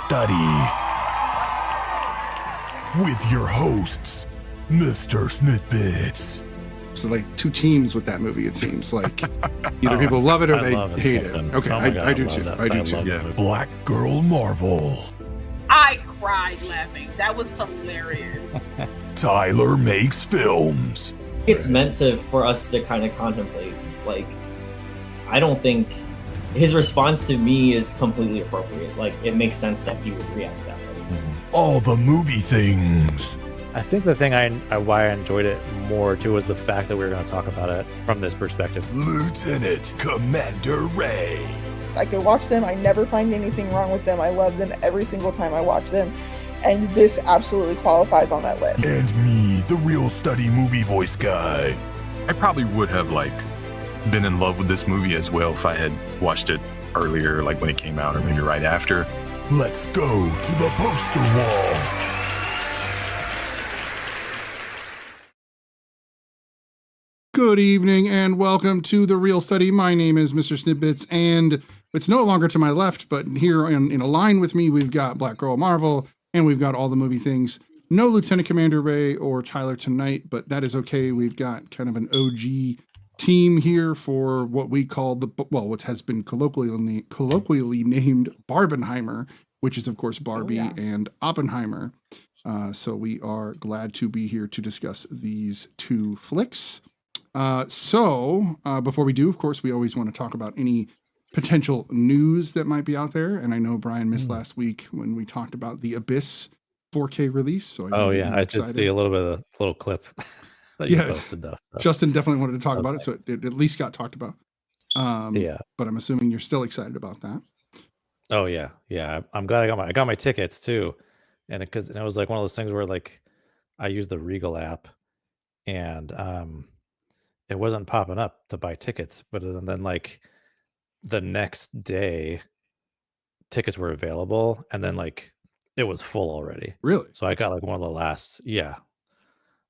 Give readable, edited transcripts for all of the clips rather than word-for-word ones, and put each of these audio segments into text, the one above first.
Study with your hosts, MrSniDBitS. So like two teams with that movie, it seems like either people love it or they hate it. Okay, I do too. I do too. Yeah. BlackGirlMarvel. I cried laughing. That was hilarious. Tylermakesfilms. It's meant for us to kind of contemplate. Like, I don't think his response to me is completely appropriate. Like, it makes sense that he would react that way. Allthemoviethings. I think the thing why I enjoyed it more too was the fact that we were going to talk about it from this perspective. Lieutenant Commander Ray. I could watch them. I never find anything wrong with them. I love them every single time I watch them. And this absolutely qualifies on that list. And me, the real study movie voice guy. I probably would have been in love with this movie as well if I had watched it earlier, like when it came out or maybe right after. Let's go to the poster wall. Good evening and welcome to The Real Study. My name is MrSniDBitS, and it's no longer to my left, but here in a line with me, we've got BlackGirlMarvel, and we've got all the movie things. No Lieutenant Commander Ray or Tyler tonight, but that is okay. We've got kind of an OG team here for what we call what has been colloquially named Barbenheimer, which is of course Barbie and Oppenheimer. So we are glad to be here to discuss these two flicks. So before we do, of course, we always want to talk about any potential news that might be out there. And I know Brian missed last week when we talked about the Abyss 4K release. So I did see a little bit of a little clip that you posted though. So. Justin definitely wanted to talk about it, so it at least got talked about. But I'm assuming you're still excited about that. Oh yeah. I'm glad I got my tickets too, and it was like one of those things where like I used the Regal app, and it wasn't popping up to buy tickets, but then like the next day tickets were available, and then like it was full already. Really? So I got like one of the last,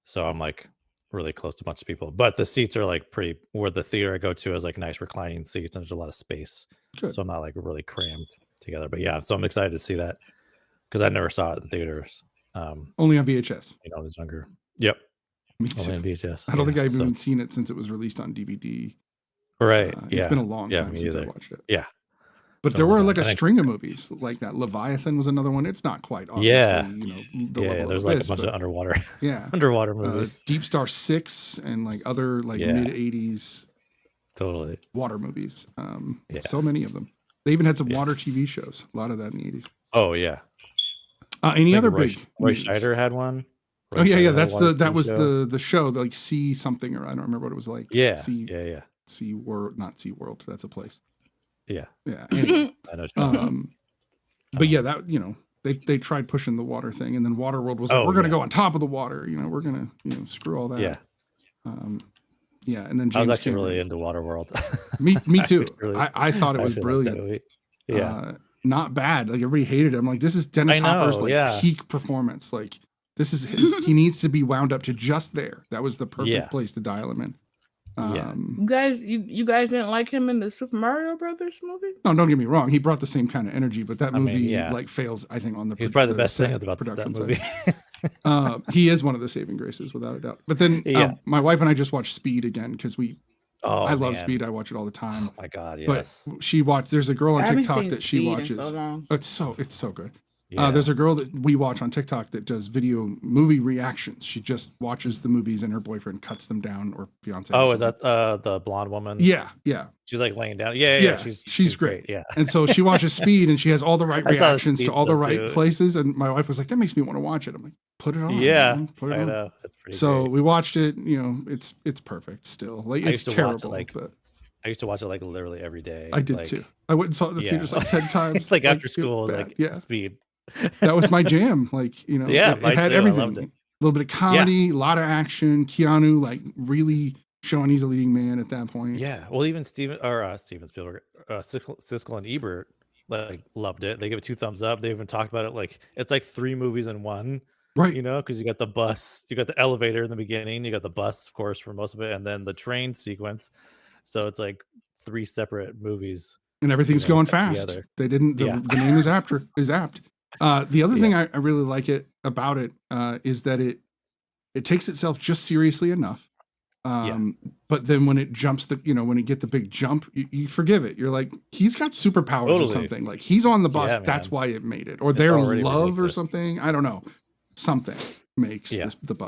so I'm like really close to a bunch of people, but the seats are like pretty, where the theater I go to is like nice reclining seats and there's a lot of space. Good. So I'm not like really crammed together, but so I'm excited to see that because I never saw it in theaters. Only on VHS. I was younger. Yep. Me too. Only on VHS. I don't think I've even seen it since it was released on DVD. Right. It's been a long time since I watched it. Yeah. But there were like a string of movies like that. Leviathan was another one. It's not quite obviously, there's like a bunch of underwater underwater movies. Deep Star 6 and like other like mid 80s totally water movies. So many of them. They even had some water TV shows. A lot of that in the 80s. Oh yeah. Any other big Roy Scheider had one. That was the show, like Sea something, or I don't remember what it was like. Sea World, not Sea World. That's a place. Yeah. Anyway. I know. But that they tried pushing the water thing, and then Waterworld was like, we're gonna go on top of the water. We're gonna screw all that. Yeah. And then James I was actually really into Waterworld. me too. I thought it was brilliant. Not bad. Like everybody hated it. I'm like, this is Dennis Hopper's peak performance. Like this is he needs to be wound up to just there. That was the perfect place to dial him in. You guys didn't like him in the Super Mario Brothers movie? No, don't get me wrong. He brought the same kind of energy, but that movie fails, I think, on the He's probably the best thing about that movie. He is one of the saving graces, without a doubt. But then my wife and I just watched Speed again because I love Speed. I watch it all the time. Oh my God, yes. But she watched. There's a girl on TikTok that she Speed watches. It's so good. Yeah. There's a girl that we watch on TikTok that does movie reactions. She just watches the movies and her boyfriend cuts them down, or fiance. Oh, is that the blonde woman? Yeah. She's like laying down. Yeah. She's great. Yeah. And so she watches Speed, and she has all the right reactions to all the right places. And my wife was like, "That makes me want to watch it." I'm like, "Put it on." Yeah, man. Put it I on. know. That's pretty. So great. we watched it. It's perfect still. Like it's terrible. I used to watch it like literally every day. I did too. I went and saw it in the theaters like 10 times. Like after school, was like Speed. That was my jam. Like, it had everything. A little bit of comedy, a lot of action. Keanu, like, really showing he's a leading man at that point. Yeah. Well, even Steven Spielberg, Siskel and Ebert, like, loved it. They give it 2 thumbs up. They even talked about it like it's like 3 movies in one. Right. Because you got the bus, you got the elevator in the beginning, you got the bus, of course, for most of it, and then the train sequence. So it's like 3 separate movies. And everything's going fast. Together. They didn't. The name is apt. The other thing I really like about it is that it takes itself just seriously enough. But then when it jumps when you get the big jump, you forgive it. You're like, he's got superpowers or something. Like he's on the bus. That's why it made it, or It's their already love ridiculous. or something. I don't know. Something makes the bus.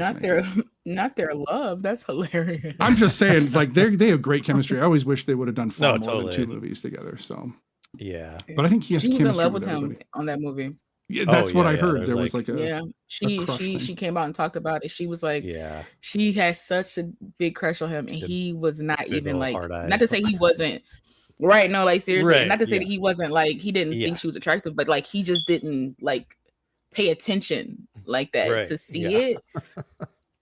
Not their love. That's hilarious. I'm just saying, like they have great chemistry. I always wish they would have done far more totally. than 2 movies together. So but I think he has she was in love with him everybody. on that movie. Yeah, that's what I heard. There was like she came out and talked about it. She was like, she has such a big crush on him, and he was not even like, not to say he wasn't right. No, like seriously, not to say that he wasn't like, he didn't think she was attractive, but like he just didn't like pay attention like that to see it.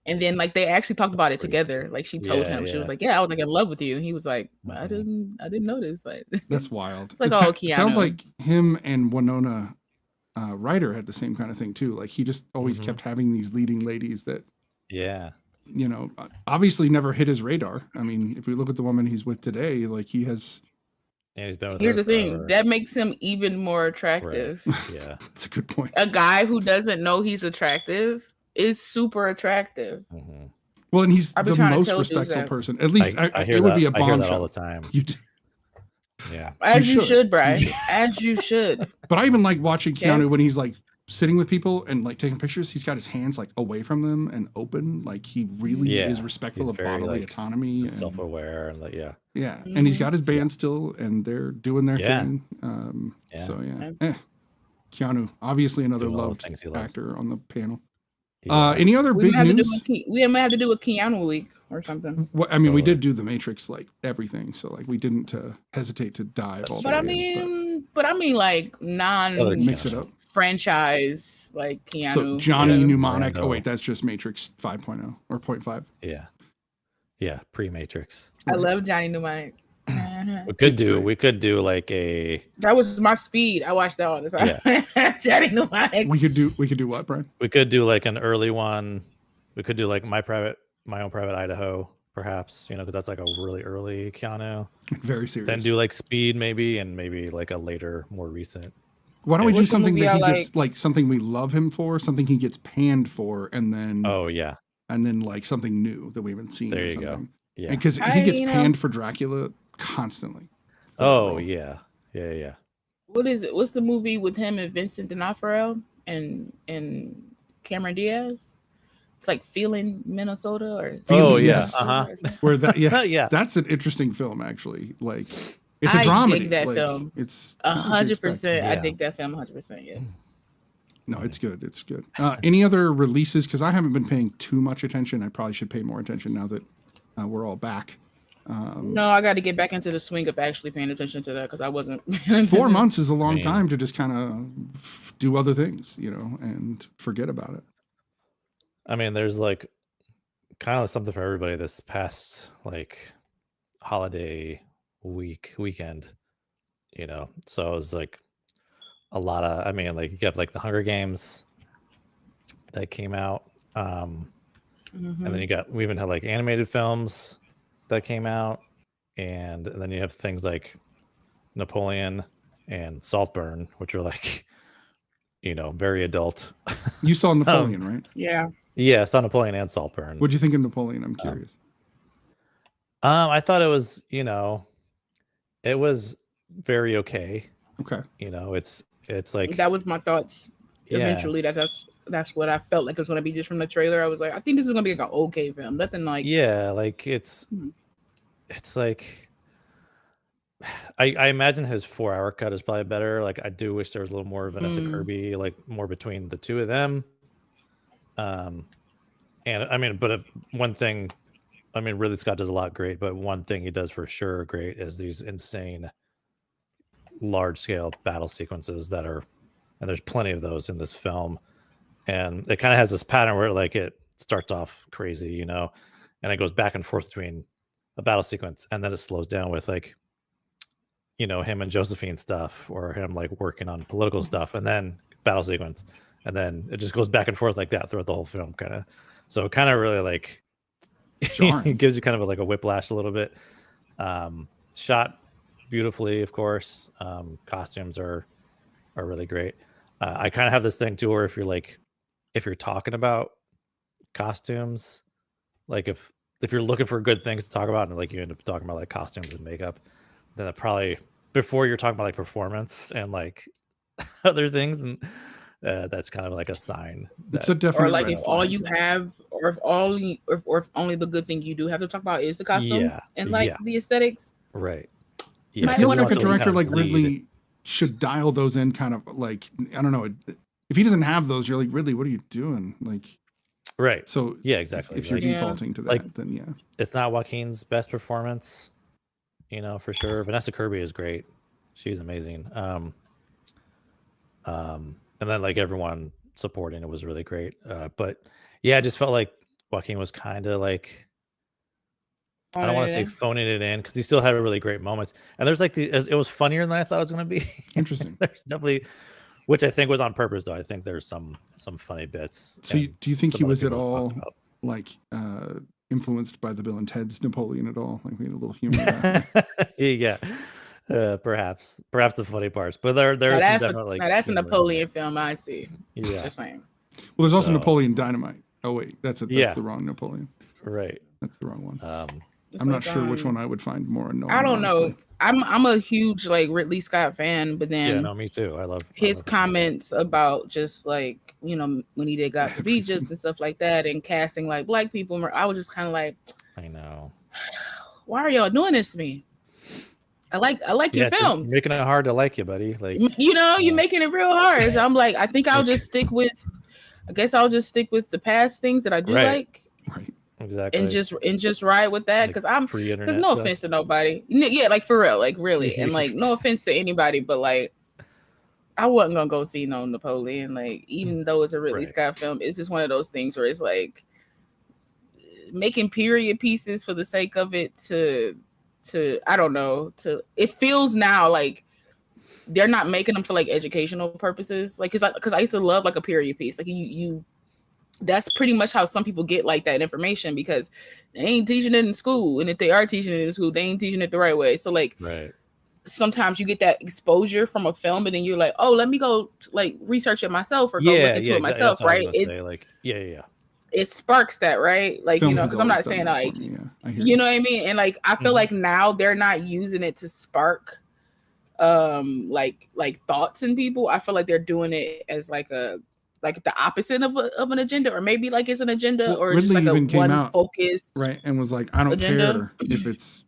And then like they actually talked about it together. Like she told him, she was like, I was like in love with you. And he was like, I didn't know this. Like that's wild. It's like, Keanu. Sounds like him and Winona Ryder had the same kind of thing too. Like he just always kept having these leading ladies that obviously never hit his radar. I mean, if we look at the woman he's with today, like he has. And he's been with Here's her the thing forever. that makes him even more attractive. Yeah, that's a good point. A guy who doesn't know he's attractive is super attractive. Well, and he's the most respectful person. At least I hear it would that. be a I hear that bombshell all the time. Yeah, as you should, Brian. As you should. But I even like watching Keanu when he's like sitting with people and like taking pictures. He's got his hands like away from them and open. Like he really is respectful of bodily autonomy, and self-aware, and like and he's got his band still, and they're doing their thing. So Keanu, obviously another loved actor on the panel. Any other big news? We might have to do a Keanu week or something. Well, I mean, we did do the Matrix, like everything, so like we didn't hesitate to dive. But I mean, like mix it up. Franchise like Keanu. So Johnny Mnemonic. Oh wait, that's just Matrix 5.0 or 0.5. Yeah, pre-Matrix. I love Johnny Mnemonic. We could do like a. That was my speed. I watched that all the time. Yeah. Johnny Mnemonic. We could do what, Brian? We could do like an early one. We could do like my own private Idaho, perhaps. Because that's like a really early Keanu. Very serious. Then do like Speed maybe, and maybe like a later, more recent. Why don't we do something that he gets like something we love him for, something he gets panned for, and then and then like something new that we haven't seen. There you go. Yeah, because he gets panned for Dracula constantly. Oh yeah. What is it? What's the movie with him and Vincent D'Onofrio and Cameron Diaz? It's like Feeling Minnesota or where that that's an interesting film actually. Like it's a dramedy. I dig that film. It's 100%. I dig that film 100%. Yes. No, it's good. It's good. Any other releases? Because I haven't been paying too much attention. I probably should pay more attention now that we're all back. No, I got to get back into the swing of actually paying attention to that because I wasn't. 4 months is a long time to just kind of do other things, and forget about it. I mean, there's like kind of something for everybody this past like holiday weekend, so it was like a lot of, I mean, like you got like the Hunger Games that came out, and then we even had like animated films that came out, and then you have things like Napoleon and Saltburn, which are like very adult. You saw Napoleon, right? Yeah, I saw Napoleon and Saltburn. What do you think of Napoleon? I'm curious. I thought it was it was very okay. It's like that was my thoughts. Eventually, that's what I felt like it was going to be just from the trailer. I was like, I think this is going to be like an okay film. Nothing like like it's like I imagine his 4-hour cut is probably better. Like I do wish there was a little more Vanessa Kirby, like more between the two of them. And I mean, but one thing, I mean, Ridley Scott does a lot great, but one thing he does for sure great is these insane large scale battle sequences and there's plenty of those in this film. And it kind of has this pattern where like it starts off crazy, and it goes back and forth between a battle sequence, and then it slows down with like, him and Josephine stuff, or him like working on political stuff, and then battle sequence, and then it just goes back and forth like that throughout the whole film, kind of. So it kind of really like it gives you kind of like a whiplash a little bit. Shot beautifully, of course. Costumes are really great. I kind of have this thing too, where if you're talking about costumes, like if you're looking for good things to talk about and like you end up talking about like costumes and makeup, then it probably, before you're talking about like performance and like other things, and that's kind of like a sign that, it's a definite or like red if all flag. you have, or if only the good thing you do have to talk about is the costumes and like the aesthetics, right? I feel like a director like Ridley should dial those in, kind of like, I don't know, if he doesn't have those, you're like, Ridley, what are you doing? Like, right. So yeah, exactly. If you're defaulting to that, like, then yeah, it's not Joaquin's best performance, you know, for sure. Vanessa Kirby is great; she's amazing. And then like everyone supporting it was really great. But yeah, I just felt like Joaquin was kind of like, I don't want to say phoning it in, because he still had really great moments. And there's like it was funnier than I thought it was going to be. Interesting. There's definitely, which I think was on purpose, though. I think there's some funny bits. So do you think he was at all like influenced by the Bill and Ted's Napoleon at all? Like, we had a little humor there. Yeah. Perhaps the funny parts, but there's definitely that's a Napoleon film I see. Yeah, the same. Well, there's also Napoleon Dynamite. Oh wait, that's the wrong Napoleon. Right, that's the wrong one. I'm not sure which one I would find more annoying. I don't know. I'm a huge like Ridley Scott fan, but then me too. I love his comments about just like, you know, when he did Got to Be Egypt and stuff like that, and casting like black people. I was just kind of like, I know. Why are y'all doing this to me? I like your films. You're making it hard to like you, buddy. Like, you know, you're making it real hard. So I'm like, I think I'll just stick with the past things that I do like. Right. Exactly. And just ride with that, because no offense to nobody. Yeah, like for real, like really. And like no offense to anybody, but like I wasn't gonna go see no Napoleon. Like, even though it's a Ridley Scott film, it's just one of those things where it's like making period pieces for the sake of it to I don't know, it feels now like they're not making them for like educational purposes, like because I used to love like a period piece, like you that's pretty much how some people get like that information, because they ain't teaching it in school, and if they are teaching it in school, they ain't teaching it the right way. So like sometimes you get that exposure from a film, and then you're like, oh, let me go like research it myself or go look into it myself, right? It's like it sparks that, right? Like, film, you know, because I'm not saying like, you know what I mean? And like, I feel like now they're not using it to spark like thoughts in people. I feel like they're doing it as like the opposite of an agenda, or maybe like it's an agenda, or Ridley just like a one focus, right? And was like, I don't care if it's,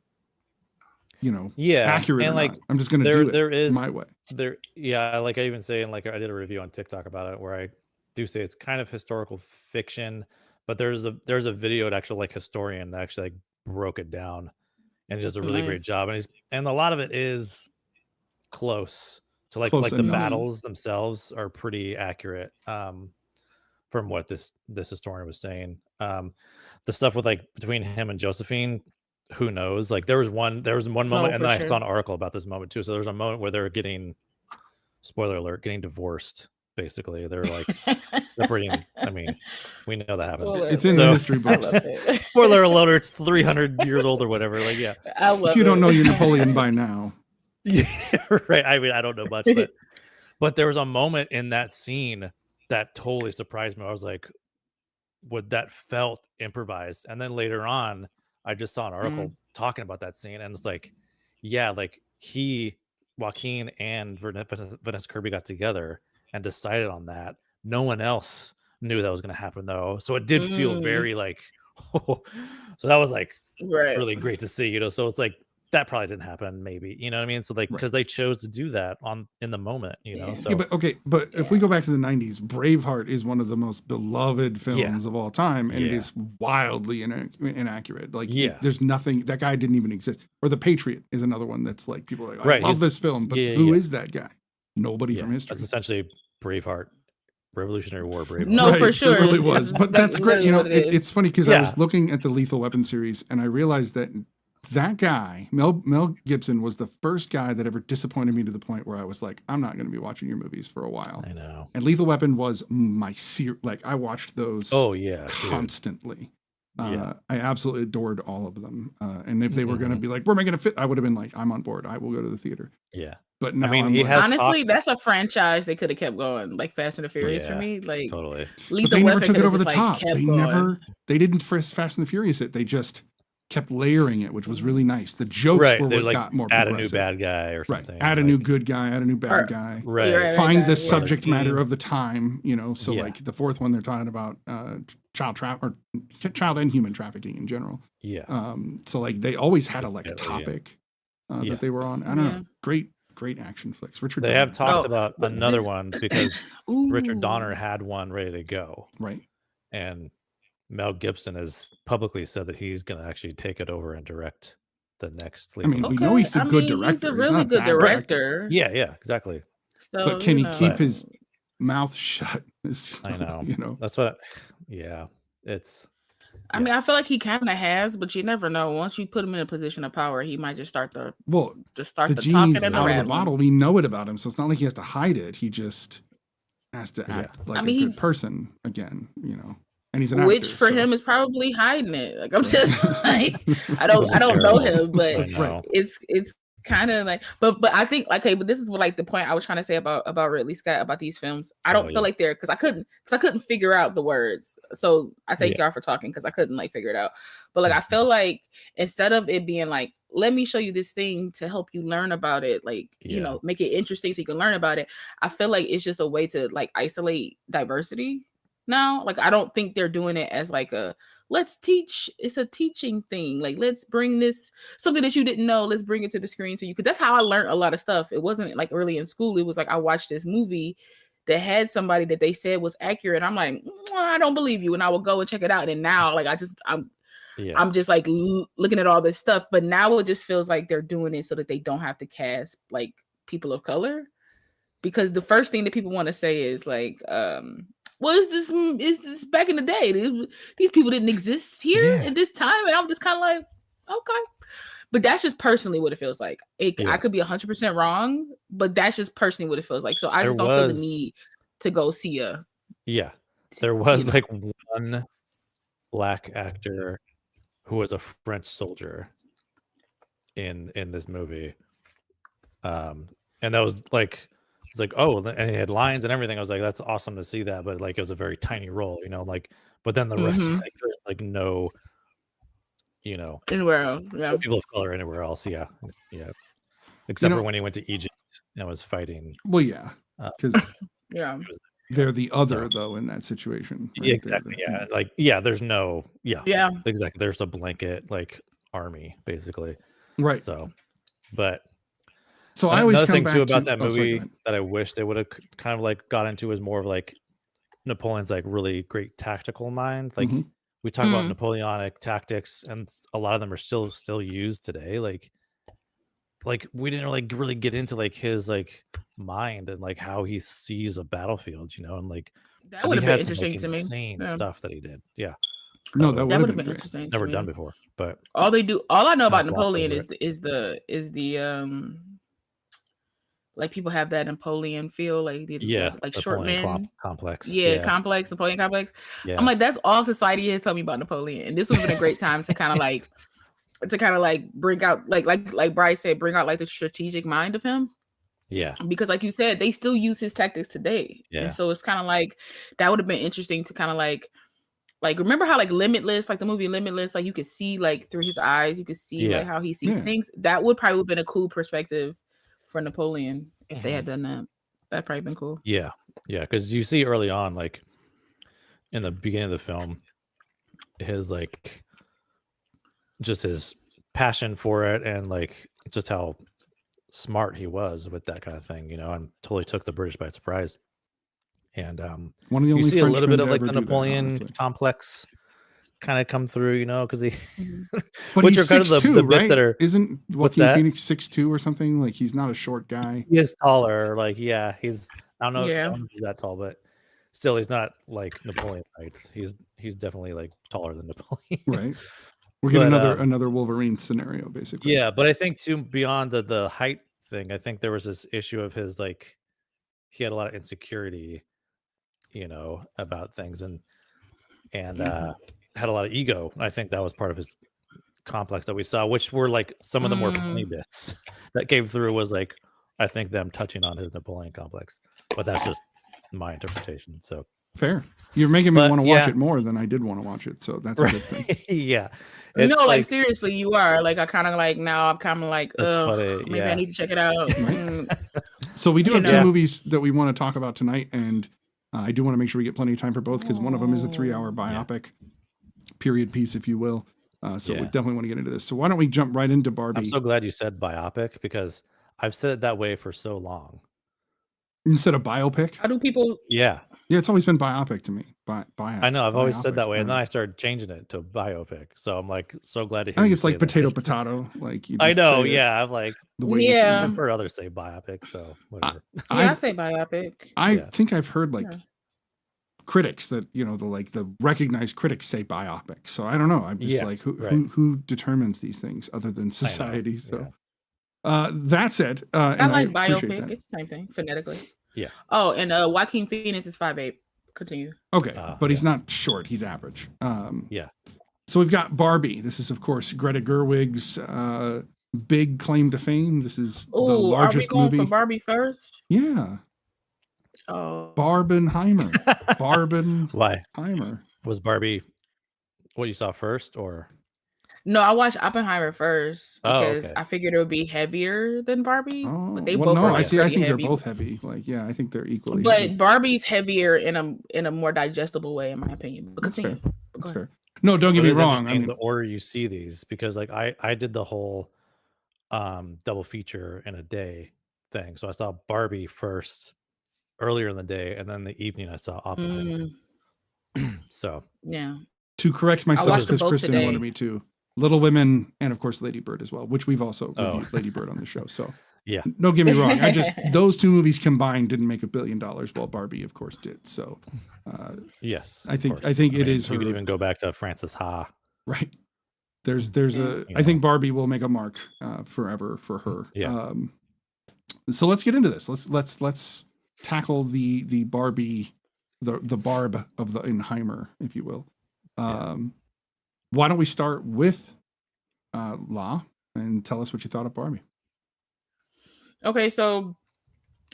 you know, accurate and or like not. I'm just gonna do it my way. Like I even say, and like I did a review on TikTok about it, where I do say it's kind of historical fiction, but there's a video at actual like historian that actually like broke it down, and he does a really great job, and a lot of it is close to like the battles themselves are pretty accurate from what this historian was saying. The stuff with like between him and Josephine, who knows? Like there was one moment, and then I saw an article about this moment too. So there's a moment where they're getting, spoiler alert, getting divorced. Basically, they're like separating. I mean, we know that happens. It's in the history book. Spoiler alert, it's 300 years old or whatever. Like, yeah. If you don't know your Napoleon by now. Yeah, right. I mean, I don't know much, but there was a moment in that scene that totally surprised me. I was like, what, that felt improvised. And then later on, I just saw an article talking about that scene, and it's like, yeah, like Joaquin and Vanessa Kirby got together and decided on that. No one else knew that was going to happen, though. So it did feel very like, so that was like really great to see, you know. So it's like that probably didn't happen, maybe, you know what I mean? So like, because they chose to do that in the moment, you know. So but if we go back to the 90s, Braveheart is one of the most beloved films of all time, and it is wildly inaccurate. Like, there's nothing, that guy didn't even exist. Or The Patriot is another one that's like, people are like, I love this film, but who is that guy? Nobody from history. That's essentially Braveheart, Revolutionary War Braveheart. No, for sure. It really was. But that's great. You know, it's funny because I was looking at the Lethal Weapon series, and I realized that guy, Mel Gibson, was the first guy that ever disappointed me to the point where I was like, I'm not going to be watching your movies for a while. I know. And Lethal Weapon was my like, I watched those constantly. I absolutely adored all of them. And if they were going to be like, we're making a fit, I would have been like, I'm on board. I will go to the theater. Yeah. But now honestly, that's a franchise they could have kept going, like Fast and the Furious for me. Like totally. But they never took it over the top. They didn't Fast and the Furious it. They just kept layering it, which was really nice. The jokes were what got more add a new bad guy or something. Add a new good guy, add a new bad guy. Right. Find the subject matter of the time, so like the fourth one they're talking about child and human trafficking in general. Yeah. So like they always had a topic that they were on. I don't know. Great action flicks. Richard They Donner. have talked about another one because Richard Donner had one ready to go. Right. And Mel Gibson has publicly said that he's going to actually take it over and direct the next. We know he's a good director. He's a really good director. Yeah, exactly. So, but can he keep his mouth shut? I know. That's what. It's. I mean, I feel like he kind of has, but you never know. Once you put him in a position of power, he might just start the talking and out of the bottle. We know it about him, so it's not like he has to hide it. He just has to act like a good person again, And he's an actor, for him is probably hiding it. Like I'm just like I don't know him, but it's kind of like but I think but this is what the point I was trying to say about Ridley Scott about these films. I don't feel like they're because I couldn't figure out the words. So I thank y'all for talking because I couldn't figure it out. But I feel like instead of it being let me show you this thing to help you learn about it, make it interesting so you can learn about it. I feel like it's just a way to isolate diversity. Now, I don't think they're doing it as let's teach. It's a teaching thing. Let's bring this something that you didn't know. Let's bring it to the screen so you could. That's how I learned a lot of stuff. It wasn't early in school. It was I watched this movie that had somebody that they said was accurate. I'm like, I don't believe you, and I will go and check it out. And now, I'm just looking at all this stuff. But now it just feels like they're doing it so that they don't have to cast people of color, because the first thing that people want to say is well, is this back in the day? These people didn't exist here at this time, and I'm just kind of okay. But that's just personally what it feels like. I could be 100% wrong, but that's just personally what it feels like. So I just don't feel the need to go see a. Yeah, there was one Black actor who was a French soldier in this movie, and that was it's and he had lines and everything. I was like, that's awesome to see that, but it was a very tiny role, but then the rest, there's no, anywhere else, people of color anywhere else, except for when he went to Egypt and was fighting. Well, because they're the other though in that situation. Right? Exactly. There's no. Exactly. There's a blanket army basically. Right. So, but. So I always another come thing too back about that movie that I wish they would have kind of got into is more of Napoleon's really great tactical mind. We talk about Napoleonic tactics, and a lot of them are still used today. We didn't really get into his mind and how he sees a battlefield, and that would have been interesting to me. Insane stuff that he did. Yeah. No, that would have been interesting. Never done before, but all I know about Napoleon is the people have that Napoleon feel, short men complex. Complex, Napoleon complex. Yeah. I'm that's all society has told me about Napoleon, and this would have been a great time to kind of bring out like Bryce said, bring out the strategic mind of him. Yeah, because you said, they still use his tactics today. Yeah, and so it's kind of that would have been interesting to kind of remember how Limitless, the movie Limitless, you could see through his eyes, you could see how he sees things. That would probably have been a cool perspective for Napoleon if they had done that. That'd probably been cool. Yeah, because you see early on, in the beginning of the film, his just his passion for it, and just how smart he was with that kind of thing, and totally took the British by surprise. And one of the only you see Frenchmen a little bit of the Napoleon complex kind of come through, because he but which he's are kind of the 6'2", bits right? that are Isn't Joaquin Phoenix 6'2" or something? He's not a short guy. He is taller. He's I don't know if he's that tall, but still he's not Napoleon height. He's definitely taller than Napoleon. Right. We're getting another Wolverine scenario basically. Yeah, but I think too, beyond the height thing, I think there was this issue of his he had a lot of insecurity, about things, and had a lot of ego. I think that was part of his complex that we saw, which were some of the more funny bits that came through was I think them touching on his Napoleon complex, but that's just my interpretation. So fair. You're making me want to watch it more than I did want to watch it. So that's a good thing. Yeah. It's no, like seriously, you are like, I kind of like now I'm kind of like, maybe I need to check it out. So we do have 2 movies that we want to talk about tonight, and I do want to make sure we get plenty of time for both, because one of them is a 3-hour biopic, period piece, if you will. So we definitely want to get into this. So why don't we jump right into Barbie? I'm so glad you said biopic, because I've said it that way for so long. Instead of biopic? How do people? Yeah, it's always been biopic to me. I know, I've always said that way, and then I started changing it to biopic. So I'm like so glad to hear. I think it's like potato. Like you I know, yeah. I'm like the way I've heard others say biopic, so whatever. I say biopic. I think I've heard like critics that the recognized critics say biopic. So I don't know. I'm just like who determines these things other than society? So that said, I like biopic. It's the same thing phonetically. Yeah. Oh, and Joaquin Phoenix is 5'8". Continue. Okay, but he's not short. He's average. So we've got Barbie. This is, of course, Greta Gerwig's big claim to fame. This is the largest movie. For Barbie first? Yeah. Oh. Barbenheimer. Barbenheimer. Was Barbie what you saw first, or? No, I watched Oppenheimer first because I figured it would be heavier than Barbie. But they both are. I think they're both heavy. Like, I think they're equally. But heavy. Barbie's heavier in a more digestible way, in my opinion. But continue. That's fair. No, don't get me wrong. I mean, the order you see these, because like I did the whole double feature in a day thing. So I saw Barbie first earlier in the day, and then the evening I saw Oppenheimer. So to correct myself, because Kristen wanted me to. Little Women, and of course Lady Bird as well, which we've also reviewed Lady Bird on the show. So don't get me wrong. Those 2 movies combined didn't make $1 billion, while Barbie, of course, did. So yes, I think it is her. You could even go back to Frances Ha. Right. There's I think Barbie will make a mark forever for her. Yeah. So let's get into this. Let's tackle the Barbie, the Barb of the Oppenheimer, if you will. Why don't we start with La and tell us what you thought of Barbie? Okay, so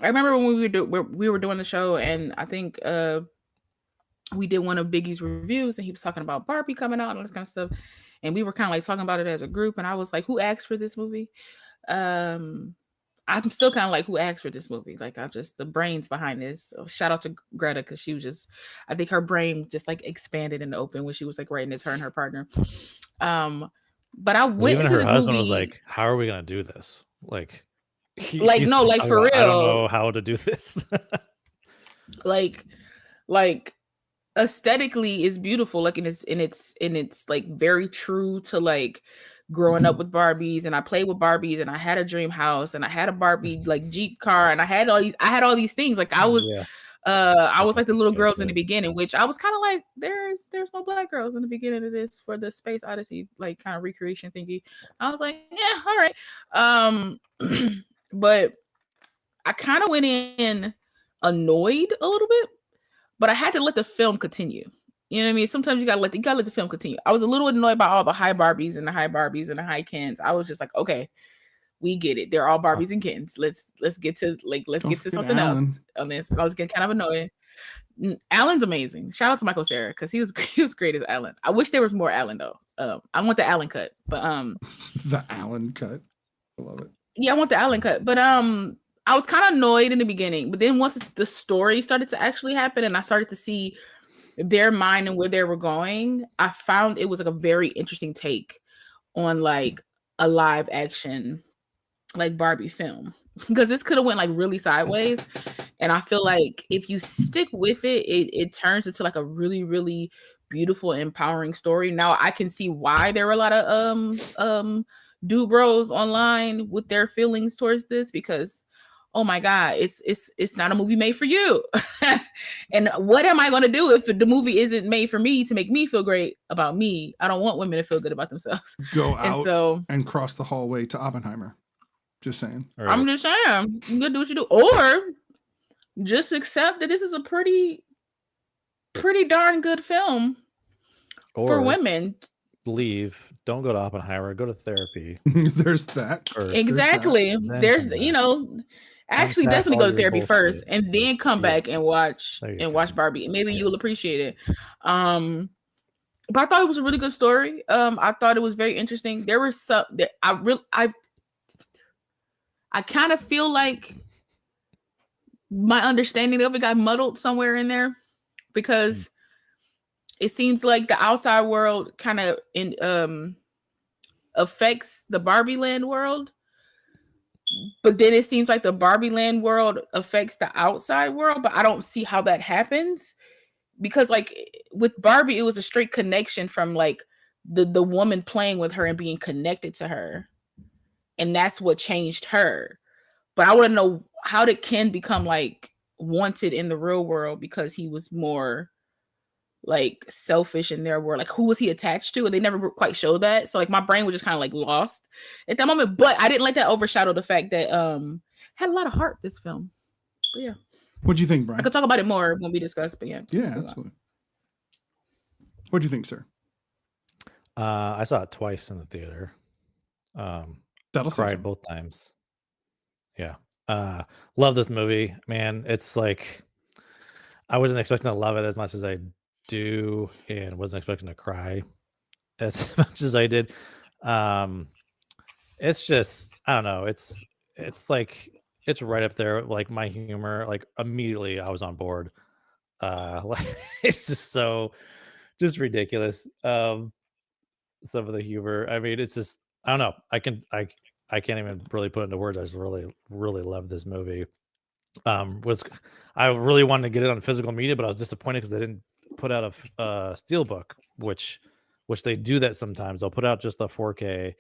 I remember when we were doing the show, and I think we did one of Biggie's reviews, and he was talking about Barbie coming out and all this kind of stuff, and we were kind of like talking about it as a group, and I was like, who asked for this movie? I'm still kind of like, who asked for this movie? Like, the brains behind this. So shout out to Greta, because she was just, I think her brain just like expanded and open when she was like writing this, her and her partner. But I went into her this husband movie, was like, how are we gonna do this? Like for real. I don't know how to do this. like aesthetically is beautiful. Like, and it's like very true to like growing up with Barbies, and I played with Barbies, and I had a dream house, and I had a Barbie like Jeep car, and I had all these things. Like I was like the little girls in the beginning, which I was kind of like, there's no black girls in the beginning of this for the Space Odyssey like kind of recreation thingy. I was like, yeah, all right. But I kind of went in annoyed a little bit, but I had to let the film continue. You know what I mean? Sometimes you gotta let the film continue. I was a little annoyed by all the high Barbies and the high Barbies and the high Kens. I was just like, okay, we get it. They're all Barbies and Kens. Let's get to something else on this. I was getting kind of annoyed. Alan's amazing. Shout out to Michael Cera, because he was great as Alan. I wish there was more Alan though. I want the Alan cut, but the Alan cut. I love it. Yeah, I want the Alan cut, but I was kind of annoyed in the beginning, but then once the story started to actually happen, and I started to see their mind and where they were going, I found it was like a very interesting take on like a live action like Barbie film, because this could have went like really sideways, and I feel like if you stick with it turns into like a really, really beautiful, empowering story. Now I can see why there were a lot of dude bros online with their feelings towards this, because oh my God, it's not a movie made for you. And what am I going to do if the movie isn't made for me to make me feel great about me? I don't want women to feel good about themselves. Go out and cross the hallway to Oppenheimer. Just saying. Right. I'm just saying, you gotta do what you do, or just accept that this is a pretty darn good film for women. Leave. Don't go to Oppenheimer. Go to therapy. There's that. Exactly. There's Actually, Unpack definitely all go to your therapy bullshit. first, and then come Yeah. back and watch There you go. Barbie. Maybe Yes. you'll appreciate it. But I thought it was a really good story. I thought it was very interesting. There were some that I kind of feel like my understanding of it got muddled somewhere in there, because it seems like the outside world kind of affects the Barbie Land world, but then it seems like the Barbie Land world affects the outside world. But I don't see how that happens, because like with Barbie, it was a straight connection from like the woman playing with her and being connected to her, and that's what changed her. But I want to know, how did Ken become like wanted in the real world, because he was more like selfish in their world? Like, who was he attached to? And they never quite showed that. So like my brain was just kind of like lost at that moment. But I didn't let that overshadow the fact that had a lot of heart, this film. But yeah. What do you think, Brian? I could talk about it more when we discuss, but yeah. Yeah, absolutely. What do you think, sir? I saw it twice in the theater. That'll cried both times. Yeah. Love this movie, man. It's like, I wasn't expecting to love it as much as I do, and wasn't expecting to cry as much as I did. It's just, I don't know. It's like, it's right up there. Like my humor, like immediately I was on board. Like, it's just ridiculous. Some of the humor. I mean, it's just, I don't know. I can't even really put into words. I just really, really love this movie. I really wanted to get it on physical media, but I was disappointed because they didn't put out a steelbook, which they do that sometimes. They'll put out just the 4K,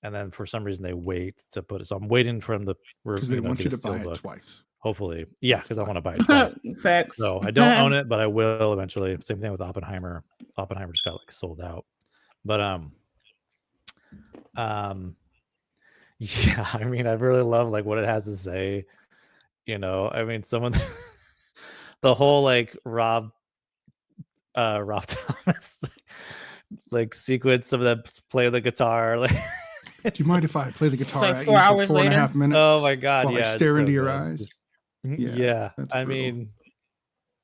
and then for some reason they wait to put it. So I'm waiting for them to, because they want you to buy it twice. Hopefully, yeah, because I want to buy it twice. Facts. So I don't own it, but I will eventually. Same thing with Oppenheimer. Oppenheimer just got like sold out. But yeah, I mean, I really love like what it has to say. You know, I mean, someone, the whole like Rob Thomas like sequence of them play the guitar. Like, do you mind if I play the guitar like at 4 you hours for 4.5 later? minutes? Oh my god, while yeah, I stare it's into so your good. eyes. Yeah, I brutal. mean,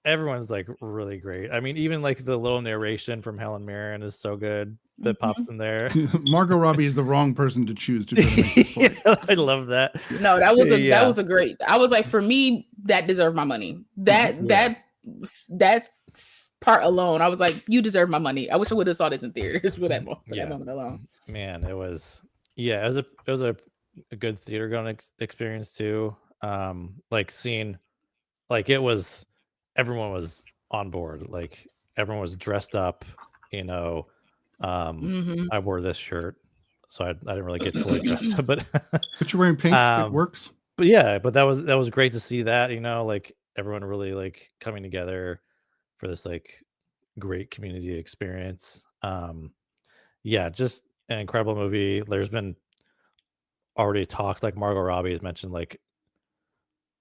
everyone's like really great. I mean, even like the little narration from Helen Mirren is so good that pops in there. Margot Robbie is the wrong person to choose to make this point. Yeah, I love that. No, that was a great. I was like, for me, that deserved my money. That part alone, I was like, you deserve my money. I wish I would have saw this in theaters for that moment alone. Man, it was a good theater going experience too. Like seeing, like it was, everyone was on board. Like everyone was dressed up, you know. I wore this shirt, so I didn't really get fully dressed up, but you're wearing pink. It works. But yeah, but that was great to see that, you know, like everyone really like coming together for this like great community experience. Yeah, just an incredible movie. There's been already talked, like Margot Robbie has mentioned like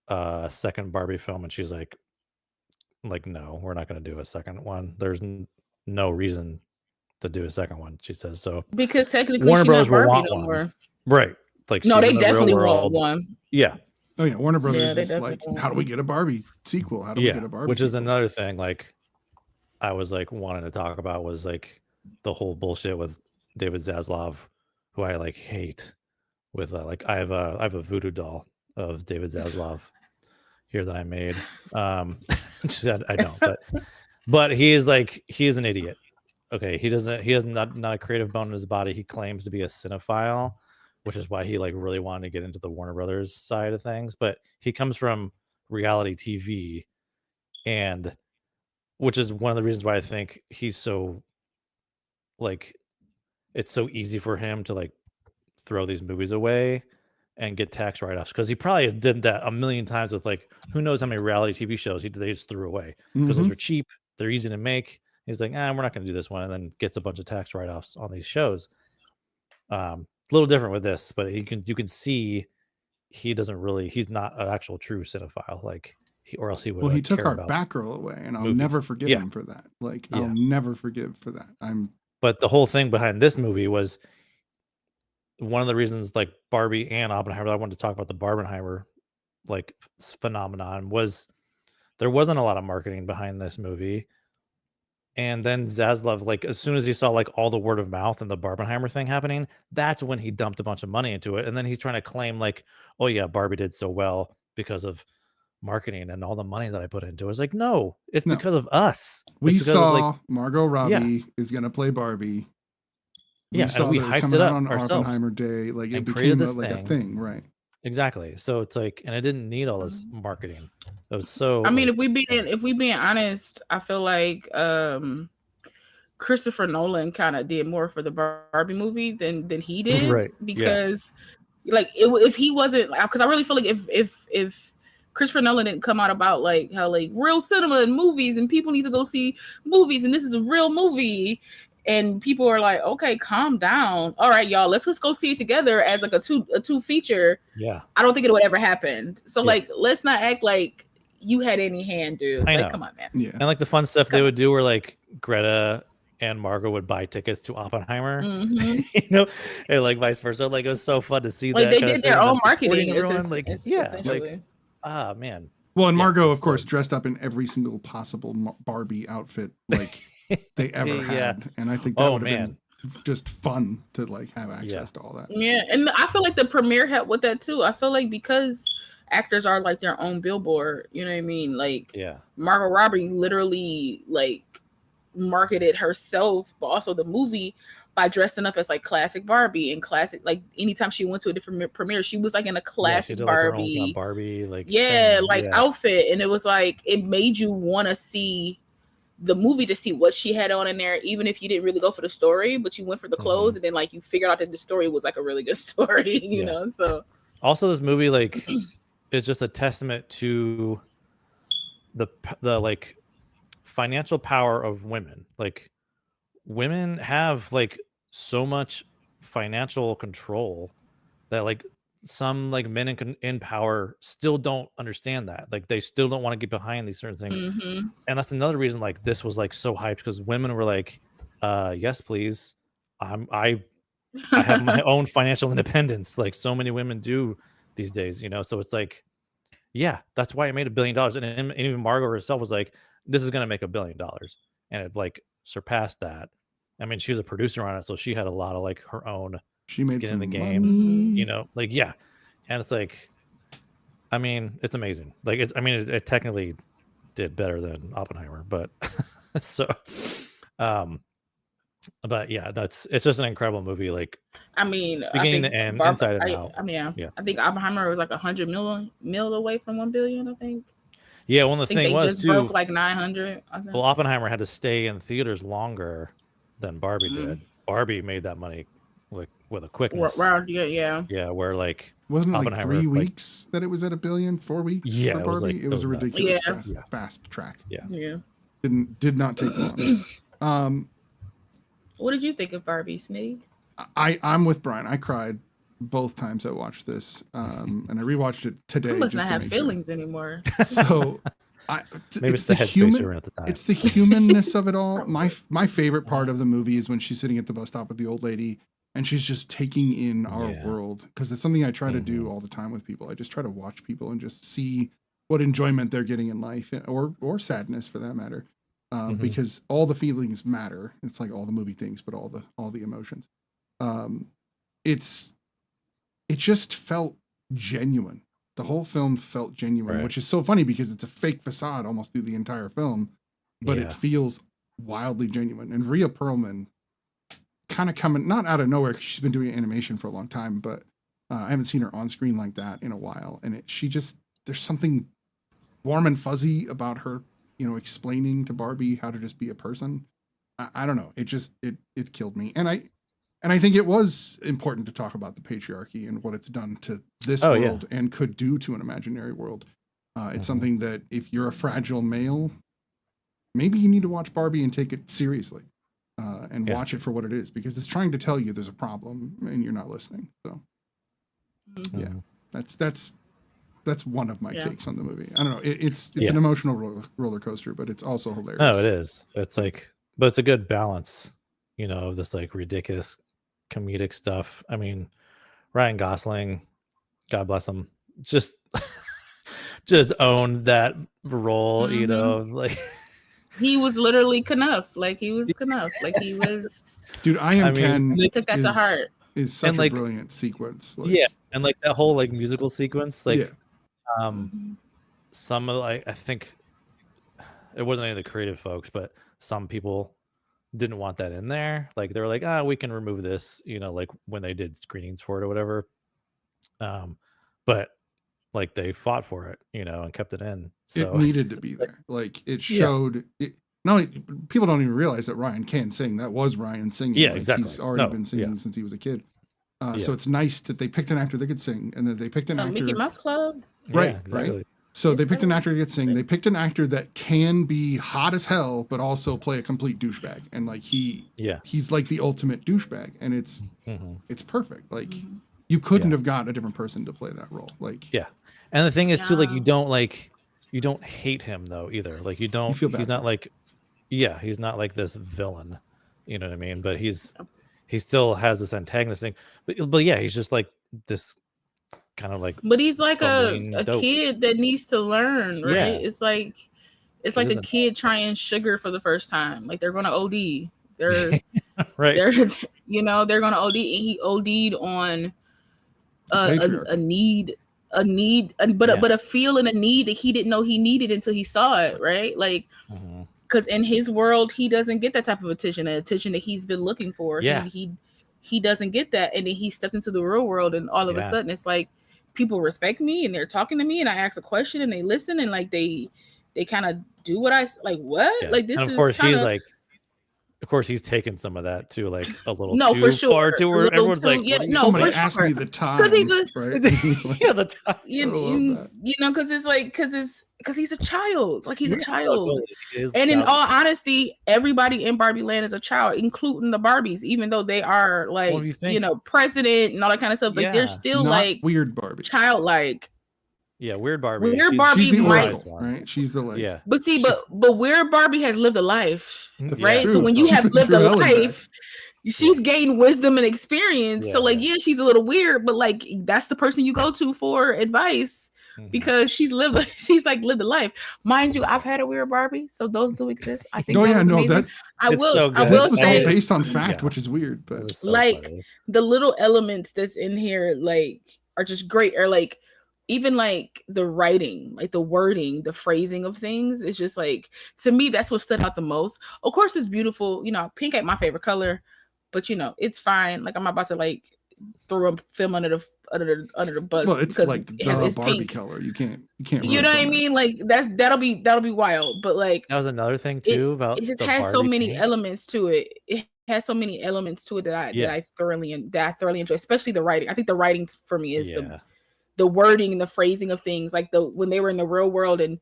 a second Barbie film, and she's like no, we're not going to do a second one. There's no reason to do a second one, she says. So because technically Warner she's Bros. not will Barbie want no one, more. right? Like no, they in the definitely real want world. one. Yeah. Oh yeah, Warner Brothers is definitely like, want how do we get a Barbie sequel? How do we get a Barbie? Which is sequel? another thing. Like, I was like wanting to talk about was like the whole bullshit with David Zaslav, who I like hate. With like I have a voodoo doll of David Zaslav here that I made. I don't, but he is an idiot. Okay, he has not a creative bone in his body. He claims to be a cinephile, which is why he like really wanted to get into the Warner Brothers side of things. But he comes from reality TV, and which is one of the reasons why I think he's so like, it's so easy for him to like throw these movies away and get tax write-offs, because he probably did that a million times with like who knows how many reality TV shows they just threw away because those are cheap, they're easy to make. He's like, we're not going to do this one, and then gets a bunch of tax write-offs on these shows. A little different with this, but you can see he's not an actual true cinephile, like or else he would. Well, he took our Batgirl away, and I'll never forgive him for that. Like I'll never forgive for that. But the whole thing behind this movie was one of the reasons, like Barbie and Oppenheimer. I wanted to talk about the Barbenheimer like phenomenon was there wasn't a lot of marketing behind this movie. And then Zaslav, like as soon as he saw like all the word of mouth and the Barbenheimer thing happening, that's when he dumped a bunch of money into it. And then he's trying to claim like, oh yeah, Barbie did so well because of marketing and all the money that I put into it. It's like, no, it's because of us. We saw Margot Robbie is gonna play Barbie. We saw we hyped it up on ourselves. Oppenheimer Day, like it became like a thing, right? Exactly. So it's like, and it didn't need all this marketing. It was so. I mean, if we being honest, I feel like Christopher Nolan kind of did more for the Barbie movie than he did, right? Because like if he wasn't, because I really feel like if Christopher Nolan didn't come out about like how like real cinema and movies and people need to go see movies and this is a real movie. And people are like, okay, calm down. All right, y'all, let's just go see it together as like a two feature. Yeah. I don't think it would ever happen. So like, let's not act like you had any hand, dude. I like, know. Come on, man. Yeah. And like the fun stuff they would do were like Greta and Margot would buy tickets to Oppenheimer, mm-hmm. you know, and like vice versa. Like it was so fun to see like that. They did their own marketing. Like, like, man. Well, and Margot, of course, dressed up in every single possible Barbie outfit, like they ever had, and I think that would have been just fun to like have access to all that. Yeah, and I feel like the premiere helped with that too. I feel like because actors are like their own billboard, you know what I mean? Like, Margot Robbie literally like marketed herself, but also the movie by dressing up as like classic Barbie and classic, like anytime she went to a different premiere, she was like in a classic Barbie, like Barbie, like outfit, and it was like it made you want to see the movie to see what she had on in there, even if you didn't really go for the story, but you went for the clothes, and then like you figured out that the story was like a really good story, you know. So also this movie like is just a testament to the like financial power of women. Like women have like so much financial control that like some like men in power still don't understand that. Like they still don't want to get behind these certain things. Mm-hmm. And that's another reason like this was like so hyped, because women were like, yes, please. I have my own financial independence. Like so many women do these days, you know? So it's like, yeah, that's why it made $1 billion. And even Margot herself was like, this is going to make $1 billion. And it like surpassed that. I mean, she was a producer on it, so she had a lot of like her own skin in the game, you know, like, yeah. And it's like, I mean, it's amazing. Like it's, I mean, it technically did better than Oppenheimer, but so, but yeah, it's just an incredible movie. Like, I mean, beginning to end, inside and out. I mean, I think Oppenheimer was like 100 mil away from 1 billion. I think. Yeah, well, the thing was just too, broke like 900. I think. Well, Oppenheimer had to stay in theaters longer than Barbie did. Barbie made that money like with a quickness. Yeah, where like wasn't it like 3 weeks that it was at $1 billion, 4 weeks? Yeah, for Barbie? It was a ridiculous fast track. Yeah. Did not take long. What did you think of Barbie, Sneak? I'm with Brian. I cried both times I watched this, and I rewatched it today. I must not have feelings anymore. So. Maybe it's the headspace you're in at the time. It's the humanness of it all. My favorite part of the movie is when she's sitting at the bus stop with the old lady and she's just taking in our world, because it's something I try to do all the time with people. I just try to watch people and just see what enjoyment they're getting in life, or sadness for that matter, because all the feelings matter. It's like all the movie things, but all the emotions. It just felt genuine. The whole film felt genuine, which is so funny because it's a fake facade almost through the entire film, but it feels wildly genuine. And Rhea Perlman kind of coming, not out of nowhere, because she's been doing animation for a long time, but I haven't seen her on screen like that in a while. And there's something warm and fuzzy about her, you know, explaining to Barbie how to just be a person. I don't know. It killed me. And I think it was important to talk about the patriarchy and what it's done to this world and could do to an imaginary world. It's something that if you're a fragile male, maybe you need to watch Barbie and take it seriously, and watch it for what it is, because it's trying to tell you there's a problem and you're not listening. So yeah, that's one of my takes on the movie. I don't know. It's an emotional roller coaster, but it's also hilarious. No, it is. It's like, but it's a good balance, you know, of this like ridiculous comedic stuff. I mean, Ryan Gosling, God bless him, just just owned that role, you know, like he was literally Knuff. Like he was Knuff. Like he was. Dude, I Am Ken. They took that to heart. Is such a brilliant sequence. Like, yeah, and like that whole like musical sequence, like some of I think it wasn't any of the creative folks, but some people didn't want that in there. Like they were like, we can remove this, you know, like when they did screenings for it or whatever. But like they fought for it, you know, and kept it in. So it needed to be there. Like it showed it. Not only people don't even realize that Ryan can sing. That was Ryan singing. Yeah, like, exactly. He's already been singing since he was a kid. So it's nice that they picked an actor that could sing, and that they picked an actor. Mickey Mouse Club. Right, exactly. Right. So they picked an actor that could sing. They picked an actor that can be hot as hell, but also play a complete douchebag. And like he's like the ultimate douchebag, and it's perfect. Like you couldn't have gotten a different person to play that role. Like and the thing is too, like you don't hate him though either. Like you don't. He's not like he's not like this villain. You know what I mean? But he still has this antagonist thing. But yeah, he's just like this kind of like. But he's like a kid that needs to learn, right? Yeah. It's like a kid trying sugar for the first time. Like they're gonna OD. They're right. They're gonna OD, and he OD'd on a need, but a feel and a need that he didn't know he needed until he saw it, right? Like. Because in his world, he doesn't get that type of attention that he's been looking for. Yeah. He doesn't get that. And then he stepped into the real world, and all of a sudden it's like people respect me and they're talking to me, and I ask a question and they listen, and like they kind of do what I like. What? Yeah. Like this and of is course kinda... he's like. Of course, he's taken some of that too, like a little too for sure. Far to where everyone's like, somebody asked me the time because he's right? The time. Because he's a child, like he's a child, and in all honesty, everybody in Barbie Land is a child, including the Barbies, even though they are like president and all that kind of stuff. Like they're still not like weird Barbie, childlike. Yeah, weird Barbie. She's the oracle, right? She's the like. Yeah. But see, but weird Barbie has lived a life, right? So when you have lived a life, she's gained wisdom and experience. Yeah. So like, she's a little weird, but like that's the person you go to for advice because she's lived a life. Mind you, I've had a weird Barbie, so those do exist. I think. I will say based on fact, which is weird, but like funny. The little elements that's in here like are just great. Or like. Even like the writing, like the wording, the phrasing of things, it's just like, to me, that's what stood out the most. Of course, it's beautiful. Pink ain't my favorite color, but it's fine. Like I'm about to like throw a film under the bus. Well, it's like it's Barbie pink color. You can't. You know what I mean? Like that'll be wild. But like that was another thing too about it just has Barbie so many elements to it. It has so many elements to it that I thoroughly enjoy, especially the writing. I think the writing for me is the wording and the phrasing of things, like when they were in the real world and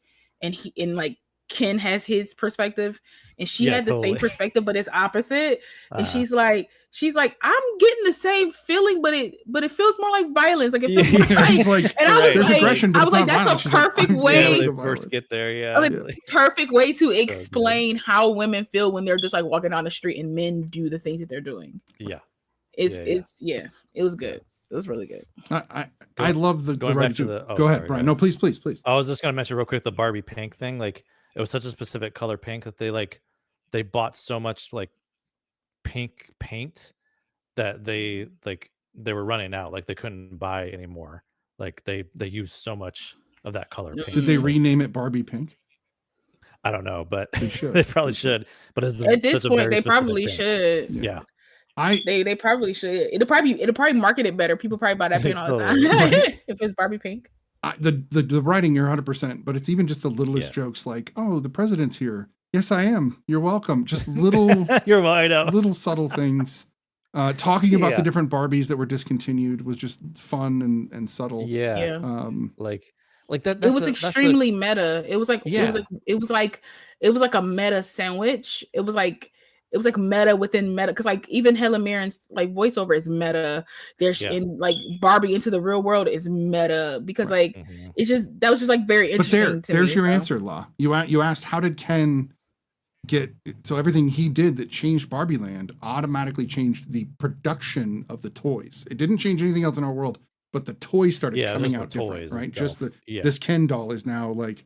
like Ken has his perspective and she had the same perspective, but it's opposite. And she's like, I'm getting the same feeling, but it feels more like violence. Like it feels more like, and I was like, aggression, I was like, that's a perfect way. When they first get there, perfect way to explain how women feel when they're just like walking down the street and men do the things that they're doing. Yeah, it was good. It was really good. I love the back to the. Go ahead, Brian. No, please. I was just gonna mention real quick the Barbie pink thing. Like it was such a specific color pink that they bought so much like pink paint that they were running out. Like they couldn't buy anymore. Like they used so much of that color pink. Did they rename it Barbie Pink? I don't know, but they probably should. But at this point, they probably should. Yeah. They probably should. It'll probably market it better. People probably buy that paint all the time if it's Barbie pink. The writing, you're 100%, but it's even just the littlest jokes like, "Oh, the president's here. Yes, I am. You're welcome." Just little, you're wide out. Little subtle things. Talking about the different Barbies that were discontinued was just fun and subtle. Yeah. Like that. It was extremely meta. It was like it was like a meta sandwich. It was like meta within meta, because like even Helen Mirren's like voiceover is meta. There's in like Barbie Into the Real World is meta, because like it's just that was just like very interesting. But there's your answer, Law. You asked how did Ken get, so everything he did that changed Barbie Land automatically changed the production of the toys. It didn't change anything else in our world, but the toys started coming just out the different, toys right? itself. Just Yeah. this Ken doll is now like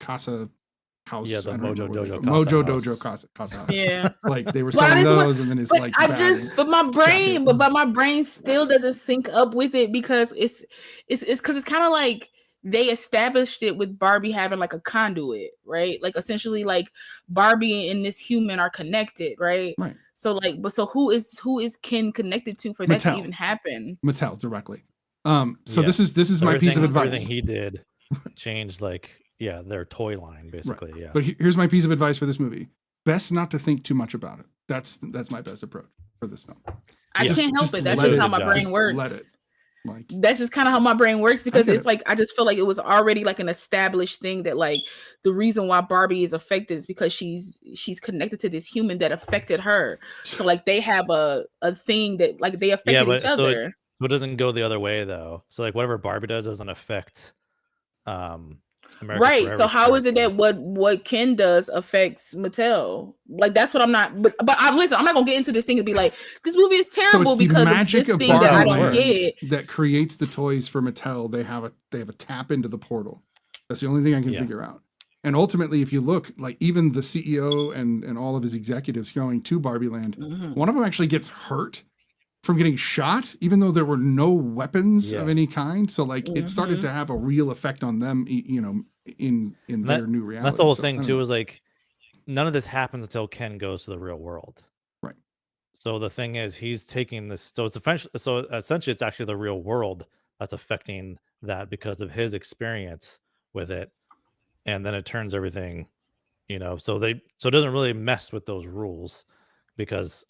Casa House. Yeah, the I don't Mojo remember what they Dojo call it. Casa Mojo House. Dojo Casa House. Yeah. Like they were Well, selling this one- those, and then it's But like but my brain still doesn't sync up with it because it's kind of like they established it with Barbie having like a conduit, right? Like essentially like Barbie and this human are connected, right? Right. So like, but so who is Ken connected to for that to even happen? Mattel directly. So this is my piece of advice. Everything he did changed their toy line basically. Right. Yeah. But here's my piece of advice for this movie. Best not to think too much about it. That's my best approach for this film. I can't help it. That's just how my brain works. Let it. Like, that's just kind of how my brain works because it's like I just feel like it was already like an established thing that like the reason why Barbie is affected is because she's connected to this human that affected her. So like they have a thing that like they affected each other. So it doesn't go the other way though. So like whatever Barbie does doesn't affect America right. Forever So how is it that what Ken does affects Mattel? Like that's what I'm not. But I'm listen. I'm not gonna get into this thing and be like this movie is terrible because magic of this of thing that I don't get. That creates the toys for Mattel. They have a tap into the portal. That's the only thing I can figure out. And ultimately, if you look, like even the CEO and all of his executives going to Barbie Land, one of them actually gets hurt from getting shot, even though there were no weapons of any kind. So like it started to have a real effect on them, you know, in their new reality. That's the whole thing too, is like none of this happens until Ken goes to the real world. Right. So the thing is he's taking this, so essentially it's actually the real world that's affecting that because of his experience with it. And then it turns everything, you know, so it doesn't really mess with those rules because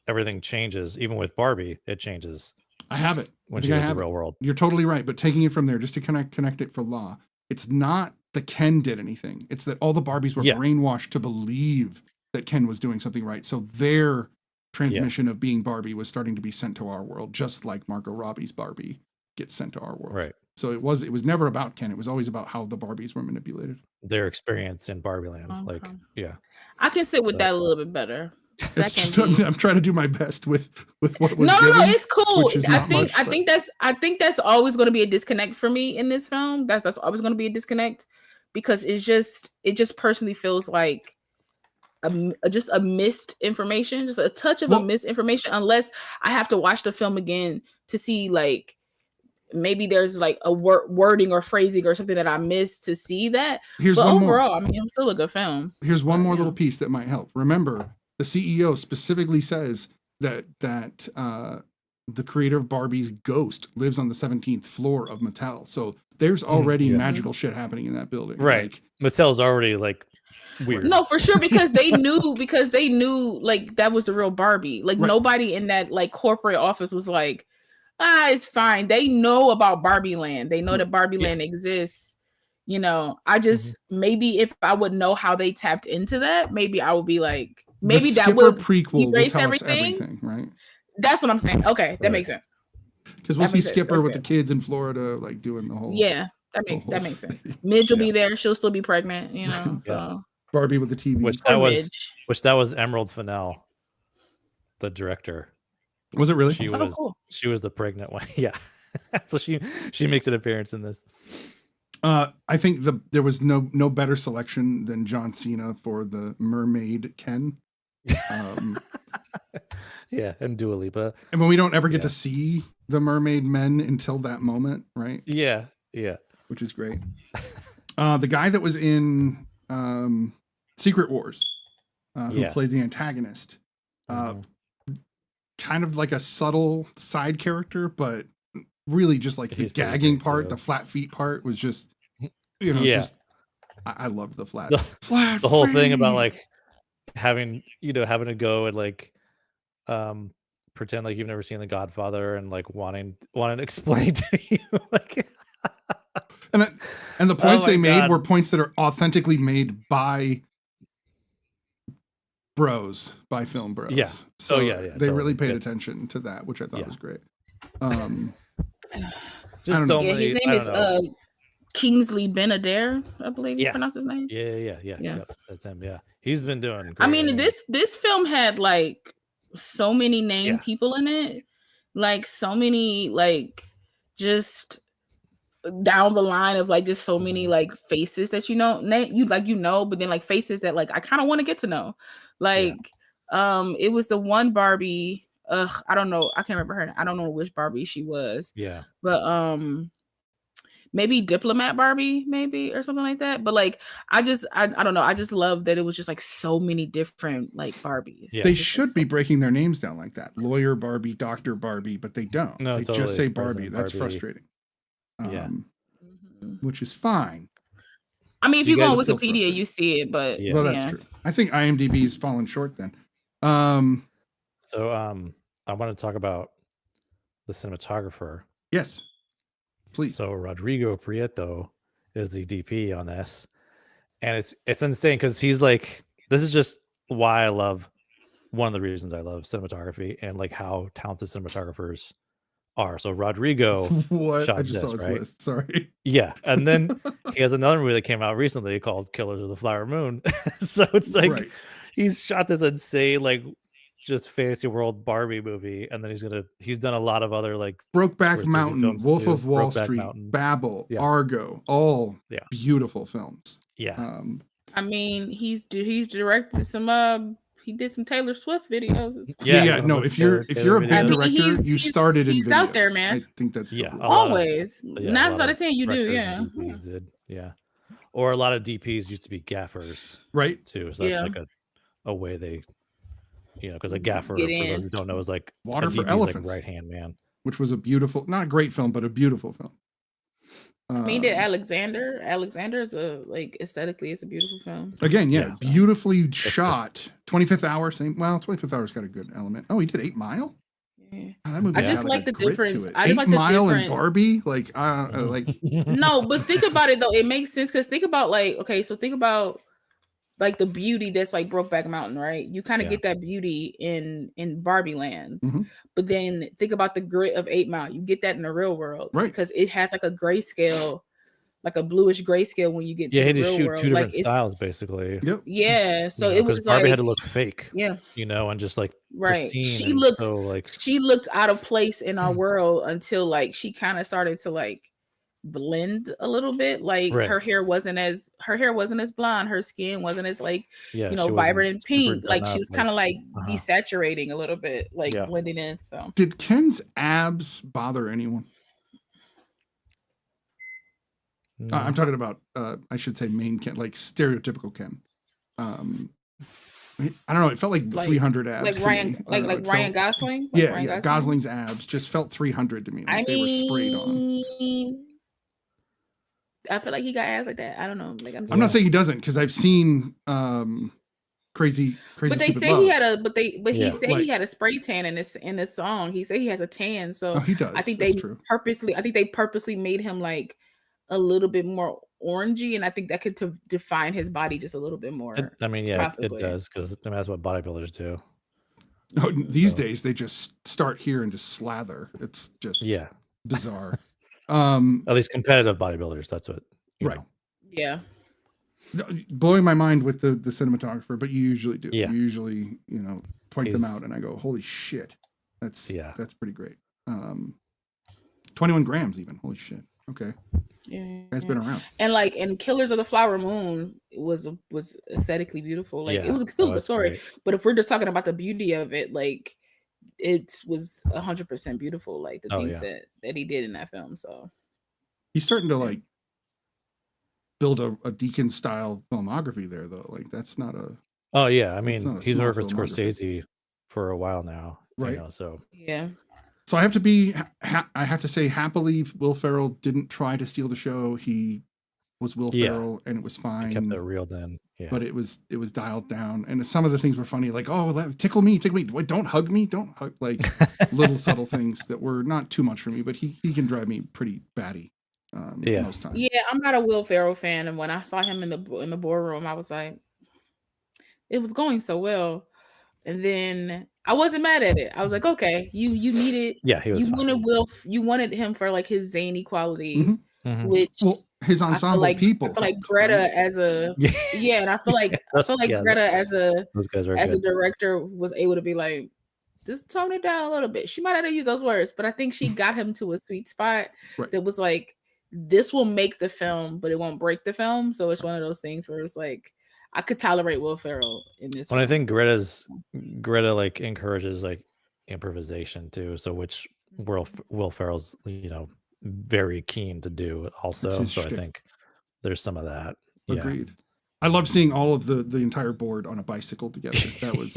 everything changes. Even with Barbie, it changes. I have it when she goes to the real world. You're totally right, but taking it from there, just to connect it for law, it's not that Ken did anything. It's that all the Barbies were brainwashed to believe that Ken was doing something right. So their transmission of being Barbie was starting to be sent to our world, just like Margot Robbie's Barbie gets sent to our world. Right. So it was never about Ken. It was always about how the Barbies were manipulated. Their experience in Barbie Land. I can sit with that a little bit better. I'm trying to do my best with what was no, given, it's cool. I think that's always going to be a disconnect for me in this film. That's always going to be a disconnect because it just personally feels like just a missed information, just a touch of a misinformation. Unless I have to watch the film again to see like maybe there's like a wording or phrasing or something that I missed to see that. But overall, I mean, it's still a good film. Here's one more little piece that might help. Remember, the CEO specifically says that the creator of Barbie's ghost lives on the 17th floor of Mattel. So there's already magical shit happening in that building. Right. Like, Mattel's already like weird. No, for sure, because they knew like that was the real Barbie. Like nobody in that like corporate office was like, it's fine. They know about Barbie Land. They know that Barbie Land exists. You know, I just maybe if I would know how they tapped into that, maybe I would be like, maybe that would erase everything, right? That's what I'm saying. Okay, that makes sense. Because we'll see Skipper with the kids in Florida, like doing the whole. Yeah, that makes sense. Midge will be there. She'll still be pregnant, you know. So Barbie with the TV. Which that was Emerald Fennell, the director. Was it really? She was the pregnant one. Yeah. So she makes an appearance in this. I think there was no better selection than John Cena for the mermaid Ken. And Dua Lipa. And when we don't ever get to see the mermaid men until that moment, right? Yeah. Which is great. The guy that was in Secret Wars, who played the antagonist, kind of like a subtle side character, but really just like the gagging part, the flat feet part was just, you know, I loved the flat whole thing about like having to go and like pretend like you've never seen The Godfather and like wanting to explain to you like and the points they made were points that are authentically made by film bros. Yeah. So they really paid attention to that, which I thought was great. Just so many, his name is Kingsley Ben-Adair, I believe you pronounce his name. Yeah. Yep, that's him. Yeah, he's been doing great. I mean, this film had like so many named people in it, like so many like just down the line of like just so many like faces that you know, but then like faces that like I kind of want to get to know. Like it was the one Barbie, I don't know, I can't remember her. I don't know which Barbie she was. Yeah. But maybe Diplomat Barbie, maybe, or something like that. But like I don't know. I just love that it was just like so many different like Barbies. Yeah. They should be breaking their names down like that. Lawyer Barbie, Doctor Barbie, but they don't. No, they just say Barbie. That's frustrating. Which is fine. I mean, if you go on Wikipedia, you see it, but well, that's true. I think IMDb's fallen short then. So I want to talk about the cinematographer. Yes. Please. So Rodrigo Prieto is the DP on this, and it's insane because he's like, this is just why I love, one of the reasons I love cinematography and like how talented cinematographers are. So Rodrigo shot I just saw his list. Sorry. Yeah, and then he has another movie that came out recently called Killers of the Flower Moon. So it's like he's shot this insane like just fantasy world Barbie movie, and then he's done a lot of other like Brokeback Mountain, Wolf of Wall Street, Babel, Argo, all beautiful films. Yeah. I mean, he's directed some he did some Taylor Swift videos. Yeah. No, if you're a big director, you started in videos. He's out there, man. I think that's always 9 out of 10 you do. Yeah. DPs did. Yeah. Or a lot of DPs used to be gaffers, right? Too. So that's like a way they, because a gaffer, for those who don't know, is like Water for Elephants, like right hand man, which was a beautiful, not a great film, but a beautiful film. I mean, did Alexander? Alexander is aesthetically, it's a beautiful film. Again, beautifully shot. 25th Hour, same. Well, 25th Hour's got a good element. Oh, he did 8 Mile. Yeah. Oh, that movie I just like the difference. I just like the difference. 8 Mile and Barbie, like no, but think about it though. It makes sense because think about think about like the beauty that's like Brokeback Mountain, right? You kind of get that beauty in Barbie Land, but then think about the grit of 8 Mile. You get that in the real world, right? Because it has like a grayscale, like a bluish grayscale when you get to the real world. Yeah, he had to shoot 2 different styles basically. Yep. Yeah, so it was Barbie like had to look fake. Yeah. And just like right. She looked out of place in our world until like she kind of started to like blend a little bit. Like her hair wasn't as blonde, her skin wasn't as like vibrant and pink, like she was kind of like desaturating a little bit, like blending in. So did Ken's abs bother anyone? No. I'm talking about I should say main Ken, like stereotypical Ken. I don't know, it felt like 300 abs like Ryan Ryan Gosling. Gosling's abs just felt 300 to me, like they were sprayed on. I feel like he got abs like that. I don't know. Like I'm not saying he doesn't, because I've seen crazy. But they say he had he had a spray tan in this song. He said he has a tan, so he does. I think they purposely made him like a little bit more orangey, and I think that could define his body just a little bit more. It does, because that's what bodybuilders do. Oh, these days they just start here and just slather. It's just bizarre. At least competitive bodybuilders, that's what right know. Yeah, blowing my mind with the cinematographer, but you usually do. You usually point them out and I go, holy shit, that's pretty great. 21 grams even, holy shit. Okay, it's been around. And Killers of the Flower Moon was aesthetically beautiful. Like it was still a good story, great. But if we're just talking about the beauty of it, like it was 100% beautiful, like the things that he did in that film. So he's starting to like build a Deacon style filmography there, though. Like that's not a I mean he's worked with Scorsese for a while now, right? So so I have to say happily Will Ferrell didn't try to steal the show. He was Will Ferrell and it was fine. He kept it real then. Yeah. But it was dialed down, and some of the things were funny, like, oh, tickle me, wait, don't hug me, don't hug, like little subtle things that were not too much for me, but he can drive me pretty batty most times. Yeah, I'm not a Will Ferrell fan, and when I saw him in the boardroom, I was like, it was going so well, and then I wasn't mad at it. I was like, okay, you needed, he was you wanted him for like his zany quality, which his ensemble people. I feel like Greta as a and I feel like Greta as a director was able to be like, just tone it down a little bit. She might not have used those words, but I think she got him to a sweet spot that was like, this will make the film, but it won't break the film. So it's one of those things where it's like, I could tolerate Will Ferrell in this. Well, I think Greta like encourages like improvisation too. So which Will Ferrell's, you know, very keen to do also. So I think there's some of that. Agreed. I love seeing all of the entire board on a bicycle together. That was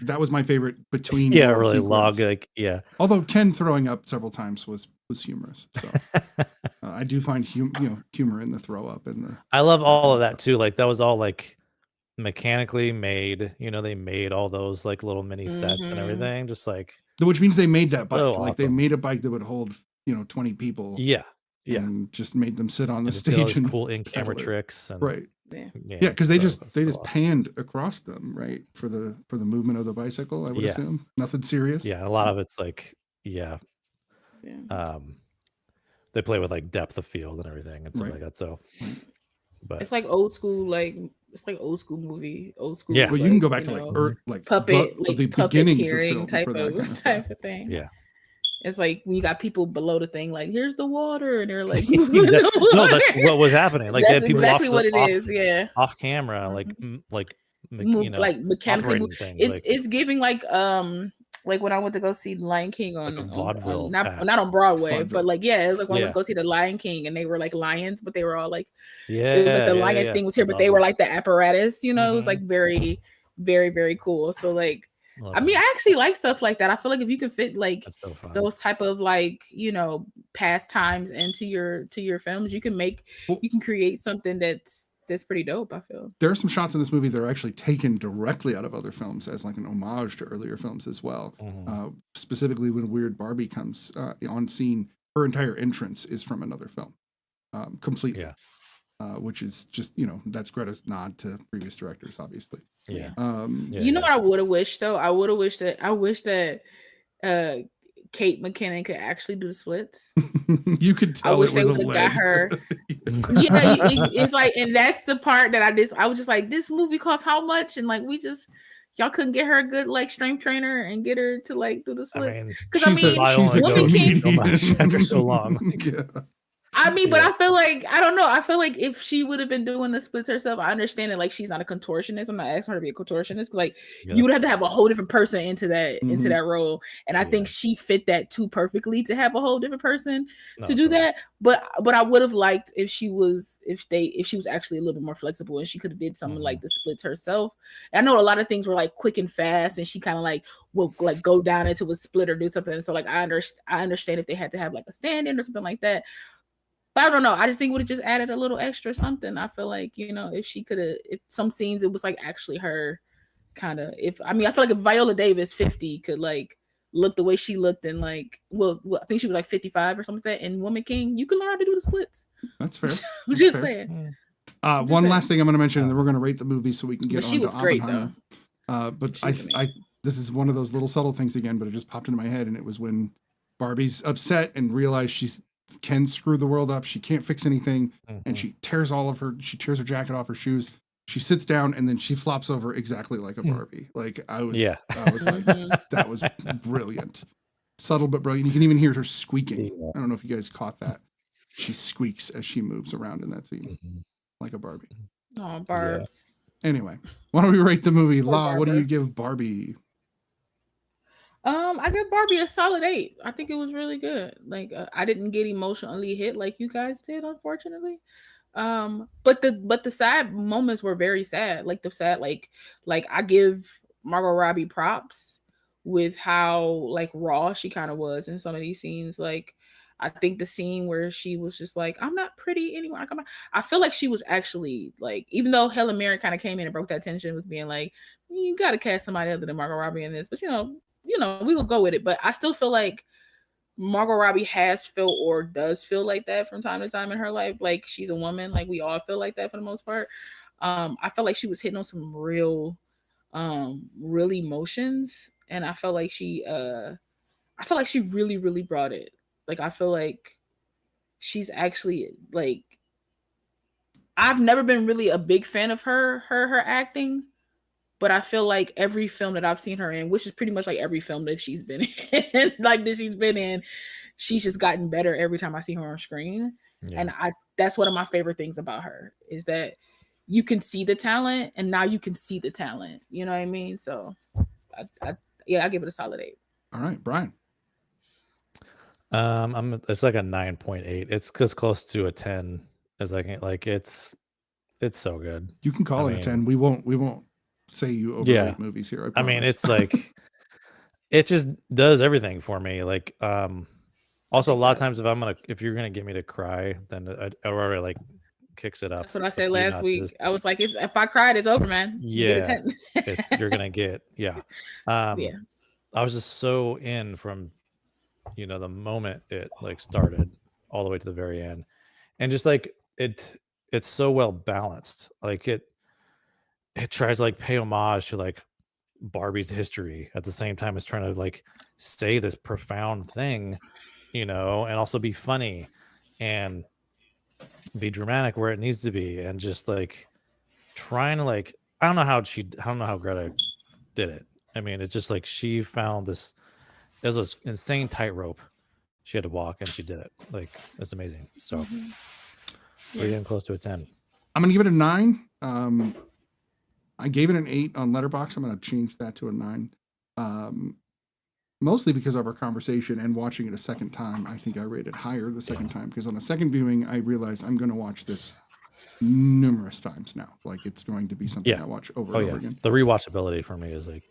that was my favorite between. Yeah, really log Although Ken throwing up several times was humorous. So I do find humor in the throw up and the. I love all of that too. Like that was all like mechanically made. You know, they made all those like little mini sets and everything. Just like, which means they made that bike. So like they made a bike that would hold 20 people. Yeah. And just made them sit on the and stage and cool in camera tricks. And, right. Yeah, because they just panned across them, right, for the movement of the bicycle. I would assume nothing serious. Yeah, a lot of it's like they play with like depth of field and everything and stuff like that. So, but it's like old school, old school movie, old school. Yeah, well, you can go back to like puppet, the beginnings of film type of thing. Yeah. It's like we got people below the thing, like here's the water, and they're like, no, that's what was happening. Like that's they had people exactly what it is. Yeah, off camera, like like mechanical. It's giving like when I went to go see Lion King on not on Broadway, but like it was like when I was go see the Lion King, and they were like lions, but they were all like it was like the lion thing was here, but they were like the apparatus. It was like very, very, very cool. So like. I mean, I actually like stuff like that. I feel like if you can fit like those type of like, pastimes into your films, you can create something that's pretty dope, I feel. There are some shots in this movie that are actually taken directly out of other films as like an homage to earlier films as well. Specifically when Weird Barbie comes on scene, her entire entrance is from another film. Completely. Yeah. Which is just, that's Greta's nod to previous directors, obviously. Yeah. You know what I would have wished though? I wish that Kate McKinnon could actually do the splits. You could tell. I wish they would have got her. It's like, and that's the part that I was just like, this movie costs how much? And like y'all couldn't get her a good like strength trainer and get her to like do the splits. Because Woman King after so long. I mean, but I feel like, I don't know. I feel like if she would have been doing the splits herself, I understand that like she's not a contortionist. I'm not asking her to be a contortionist. Like you would have to have a whole different person into that role. And I think she fit that too perfectly to have a whole different person to do that. But I would have liked if she was actually a little bit more flexible and she could have did something like the splits herself. And I know a lot of things were like quick and fast, and she kind of like will like go down into a split or do something. So like I understand if they had to have like a stand-in or something like that. But I don't know. I just think it would have just added a little extra something. I feel like, if she could have, if some scenes it was like actually her kind of, I feel like if Viola Davis 50 could like look the way she looked and like, well, I think she was like 55 or something like that in Woman King, you can learn how to do the splits. That's fair. I'm just saying. One last thing I'm going to mention, and then we're going to rate the movie so we can get on to Oppenheimer. But this is one of those little subtle things again, but it just popped into my head, and it was when Barbie's upset and realized can screw the world up. She can't fix anything. And she tears her jacket off her shoes. She sits down and then she flops over exactly like a Barbie. Like I was like, that was brilliant. Subtle, but brilliant. You can even hear her squeaking. I don't know if you guys caught that. She squeaks as she moves around in that scene like a Barbie. Oh, Barbs. Yeah. Anyway, why don't we rate the movie? La, what do you give Barbie? I give Barbie a solid 8. I think it was really good. Like I didn't get emotionally hit like you guys did, unfortunately. But the sad moments were very sad. Like the sad, like I give Margot Robbie props with how like raw she kind of was in some of these scenes. Like I think the scene where she was just like, I'm not pretty anymore. I feel like she was actually like, even though Helen Mirren kind of came in and broke that tension with being like, you got to cast somebody other than Margot Robbie in this, but we will go with it. But I still feel like Margot Robbie has felt or does feel like that from time to time in her life. Like she's a woman. Like we all feel like that for the most part. I felt like she was hitting on some real emotions. And I felt like she really, really brought it. Like, I feel like she's actually like, I've never been really a big fan of her acting. But I feel like every film that I've seen her in, which is pretty much like every film that she's been in, she's just gotten better every time I see her on screen. Yeah. And that's one of my favorite things about her, is that you can see the talent, and now you can see the talent. You know what I mean? So I give it a solid 8. All right, Brian. It's like a 9.8. It's close to a 10 as I can. Like it's so good. You can call it a 10. We won't say you overrate movies here. I mean, it's like it just does everything for me. Like also a lot of times if you're gonna get me to cry, then I already like kicks it up. That's what I said last week. I was like, if I cried, it's over, man. Yeah, you're gonna get yeah. I was just so in from the moment it like started all the way to the very end, and just like it's so well balanced. Like it tries to like pay homage to like Barbie's history at the same time as trying to like say this profound thing, and also be funny and be dramatic where it needs to be, and just like trying to like I don't know how Greta did it. I mean, it's just like she found this. It was this insane tightrope she had to walk, and she did it. Like it's amazing. So we're getting close to a 10. I'm gonna give it a 9. I gave it an 8 on Letterboxd. I'm gonna change that to a 9. Mostly because of our conversation and watching it a second time. I think I rated higher the second time, because on a second viewing, I realized I'm going to watch this numerous times now. Like it's going to be something I watch over and over again. The rewatchability for me is like,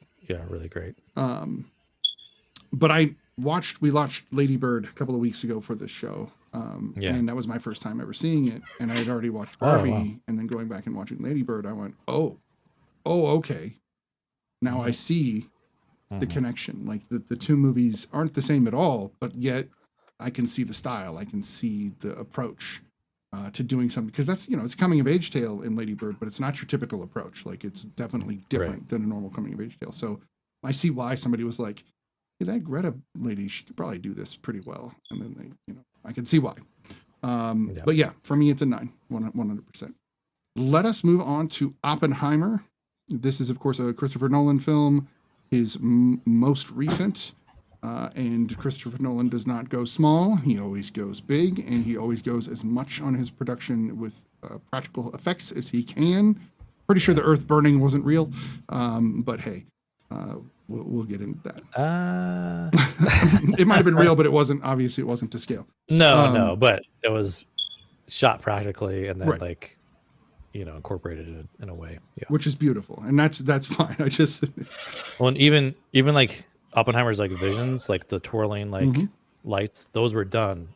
really great. But we watched Lady Bird a couple of weeks ago for this show. And that was my first time ever seeing it. And I had already watched Barbie, and then going back and watching Lady Bird, I went, oh, okay. Now I see the connection. Like the two movies aren't the same at all, but yet I can see the style. I can see the approach to doing something, because that's, it's a coming of age tale in Lady Bird, but it's not your typical approach. Like it's definitely different than a normal coming of age tale. So I see why somebody was like, hey, that Greta lady, she could probably do this pretty well. And then they, I can see why. But yeah, for me, it's a 9, 100%. Let us move on to Oppenheimer. This is, of course, a Christopher Nolan film, his most recent. And Christopher Nolan does not go small. He always goes big, and he always goes as much on his production with practical effects as he can. Pretty sure the Earth burning wasn't real, but hey, we'll get into that. It might have been real, but it wasn't. Obviously, it wasn't to scale. No, but it was shot practically, and then incorporated it in a way, which is beautiful, and that's fine. I just and even like Oppenheimer's like visions, like the twirling like lights, those were done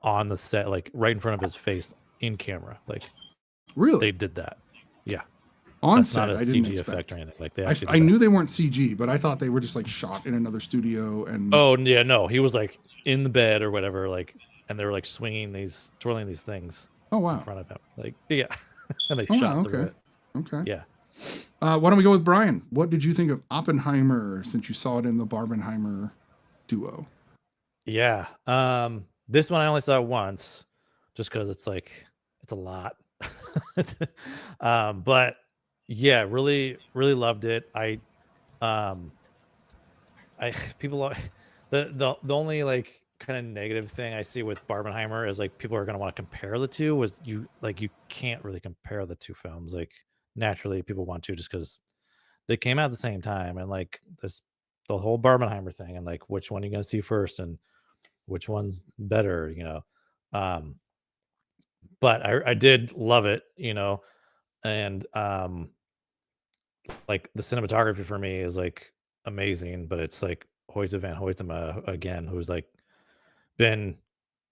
on the set, like right in front of his face in camera. Like really, they did that. Yeah, on that's set. not a CG effect or anything. Like they actually. I knew they weren't CG, but I thought they were just like shot in another studio. And no, he was like in the bed or whatever, like, and they were like twirling these things. Oh wow, in front of him, like and they shot through it. Okay. Yeah. Why don't we go with Brian? What did you think of Oppenheimer, since you saw it in the Barbenheimer duo? Yeah. This one I only saw once, just because it's a lot. But yeah, really, really loved it. People the only like kind of negative thing I see with Barbenheimer is like people are going to want to compare the two. You can't really compare the two films. Like naturally people want to, just because they came out at the same time, and like the whole Barbenheimer thing, and like which one are you going to see first and which one's better, but I did love it, and like the cinematography for me is like amazing, but it's like Hoyte van Hoytema again, who's like been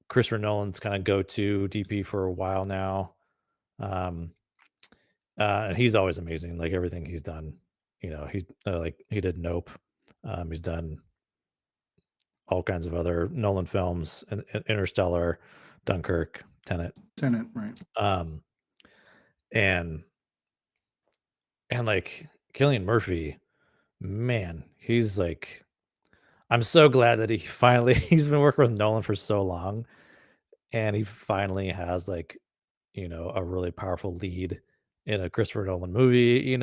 Christopher Nolan's kind of go-to DP for a while now. And he's always amazing. Like everything he's done, he's like he did Nope. He's done all kinds of other Nolan films, Interstellar, Dunkirk, Tenet, right. And like Cillian Murphy, man, he's like, I'm so glad that he's been working with Nolan for so long, and he finally has like, a really powerful lead in a Christopher Nolan movie,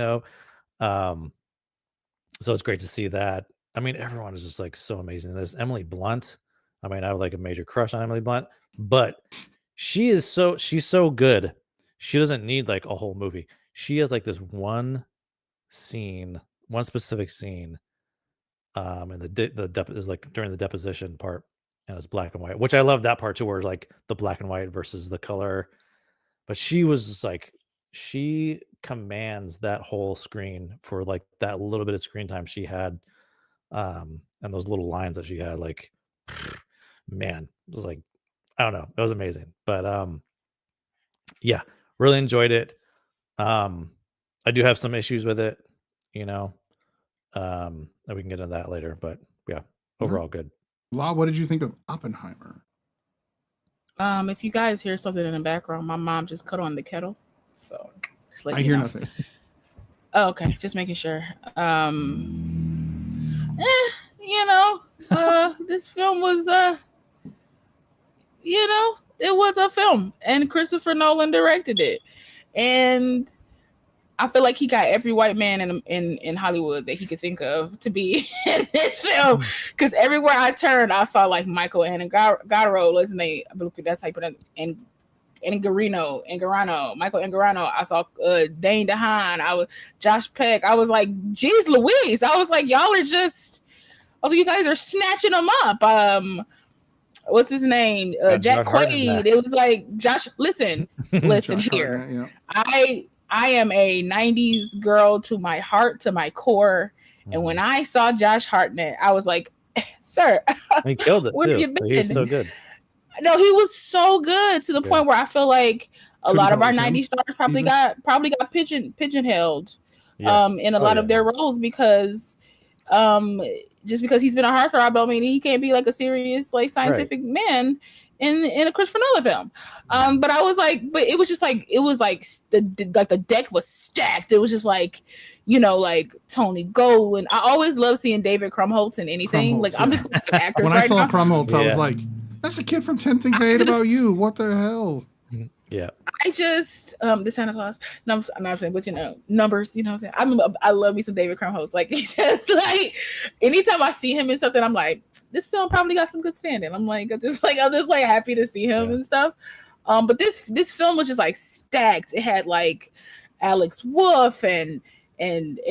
So it's great to see that. I mean, everyone is just like so amazing in this. Emily Blunt. I mean, I have like a major crush on Emily Blunt, but she's so good. She doesn't need like a whole movie. She has like this one specific scene. And the is like during the deposition part, and it's black and white, which I love that part too, where like the black and white versus the color. But she was just like, she commands that whole screen for like that little bit of screen time she had, and those little lines that she had. Like, man, it was like, I don't know, it was amazing. But yeah, really enjoyed it. I do have some issues with it, and we can get into that later. But yeah, overall good. Law, what did you think of Oppenheimer? If you guys hear something in the background, my mom just cut on the kettle, so I hear nothing. Oh, okay, just making sure. This film was it was a film, and Christopher Nolan directed it, and I feel like he got every white man in Hollywood that he could think of to be in this film. Because everywhere I turned, I saw like Michael Angarano, what's his name? I believe that's how you put it. Angarano, Michael Angarano. I saw Dane DeHaan. I was Josh Peck. I was like, geez Louise. I was like, y'all are just. I was like, you guys are snatching them up. What's his name? Jack Quaid. It was like Josh. Listen here. Hartnett, yeah. I am a 90s girl to my heart, to my core. And when I saw Josh Hartnett, I was like, sir, he killed it where too. have you been? He was so good. No, he was so good to the point where I feel like a lot of our 90s stars probably got pigeonholed in a lot of their roles because just because he's been a heartthrob don't mean he can't be like a serious like scientific man in a Christopher Nolan film. But I was like, but it was just like, it was like the deck was stacked. It was just like, like Tony Goldwyn. I always love seeing David Krumholtz in anything. Krumholtz, like I'm just actors when right I saw now. Krumholtz, I was like, that's a kid from 10 Things I Hate About You. What the hell? Yeah. I just the Santa Claus. No, I'm not saying, but numbers. You know what I'm saying? I love me some David Krumholtz. Like he's just like anytime I see him in something, I'm like, this film probably got some good standing. I'm just happy to see him and stuff. But this film was just like stacked. It had like Alex Wolff and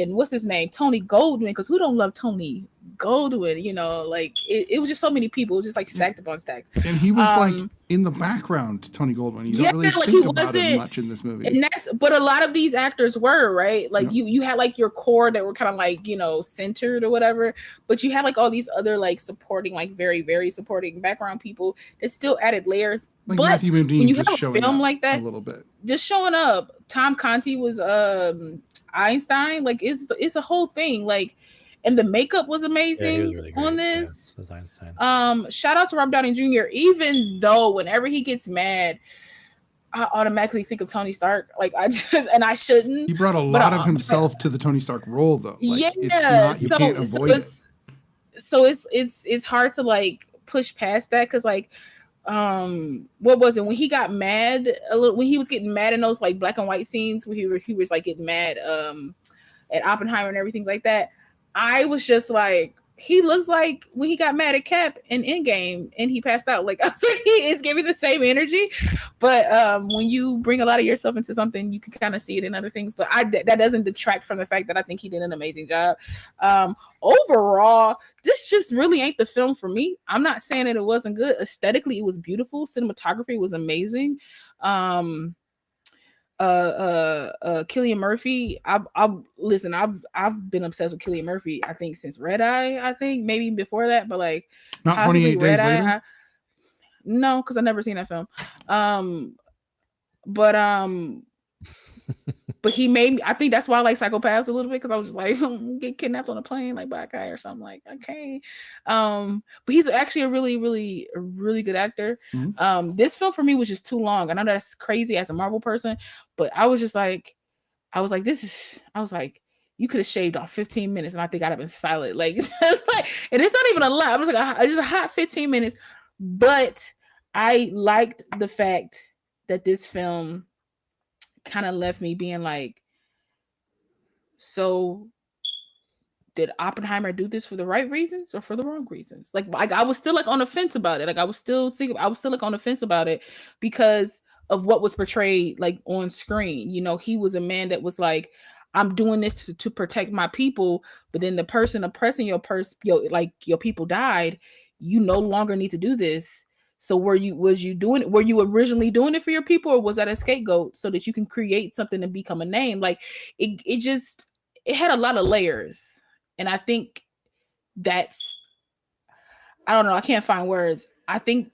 what's his name, Tony Goldwyn, because who don't love Tony Goldwyn? Like it was just so many people, just like stacked upon stacks. And he was like in the background, Tony Goldwyn. You don't really think about him much in this movie. And but a lot of these actors were, right? Like you had like your core that were kind of like, centered or whatever, but you had like all these other like supporting, like very, very supporting background people that still added layers. Like but Matthew Modine when you just have a film like that, a little bit. Just showing up. Tom Conti was Einstein. Like it's a whole thing. Like, and the makeup was amazing was really great on this. Yeah, Einstein. Shout out to Robert Downey Jr. Even though whenever he gets mad, I automatically think of Tony Stark. Like I shouldn't. He brought a lot of himself to the Tony Stark role, though. Like, yeah, you can't avoid it. So it's hard to like push past that because like. What was it when he got mad when he was getting mad in those like black and white scenes where he was like getting mad at Oppenheimer and everything like that? I was just like, he looks like when he got mad at Cap in Endgame and he passed out. Like I was like, it's giving the same energy, but when you bring a lot of yourself into something, you can kind of see it in other things. But that doesn't detract from the fact that I think he did an amazing job. Overall, this just really ain't the film for me. I'm not saying that it wasn't good. Aesthetically, it was beautiful. Cinematography was amazing. Cillian Murphy. I've been obsessed with Cillian Murphy. I think since Red Eye. I think maybe before that, but like not 28 Days Later. No, because I've never seen that film. But he made me. I think that's why I like Psychopaths a little bit because I was just like, get kidnapped on a plane like black guy or something. Like okay, but he's actually a really, really, really good actor. Mm-hmm. This film for me was just too long. I know that's crazy as a Marvel person, but I was like, you could have shaved off 15 minutes, and I think I'd have been silent. Like, just like, and it's not even a lot. I was like, just a hot 15 minutes, but I liked the fact that this film kind of left me being like, So did Oppenheimer do this for the right reasons or for the wrong reasons? Like I was still like on the fence about it. Like I was still like on the fence about it because of what was portrayed like on screen. You know, he was a man that was like, I'm doing this to protect my people, but then the person oppressing your people died. You no longer need to do this. So were you originally doing it for your people, or was that a scapegoat so that you can create something and become a name? Like it had a lot of layers. And I think I don't know, I can't find words. I think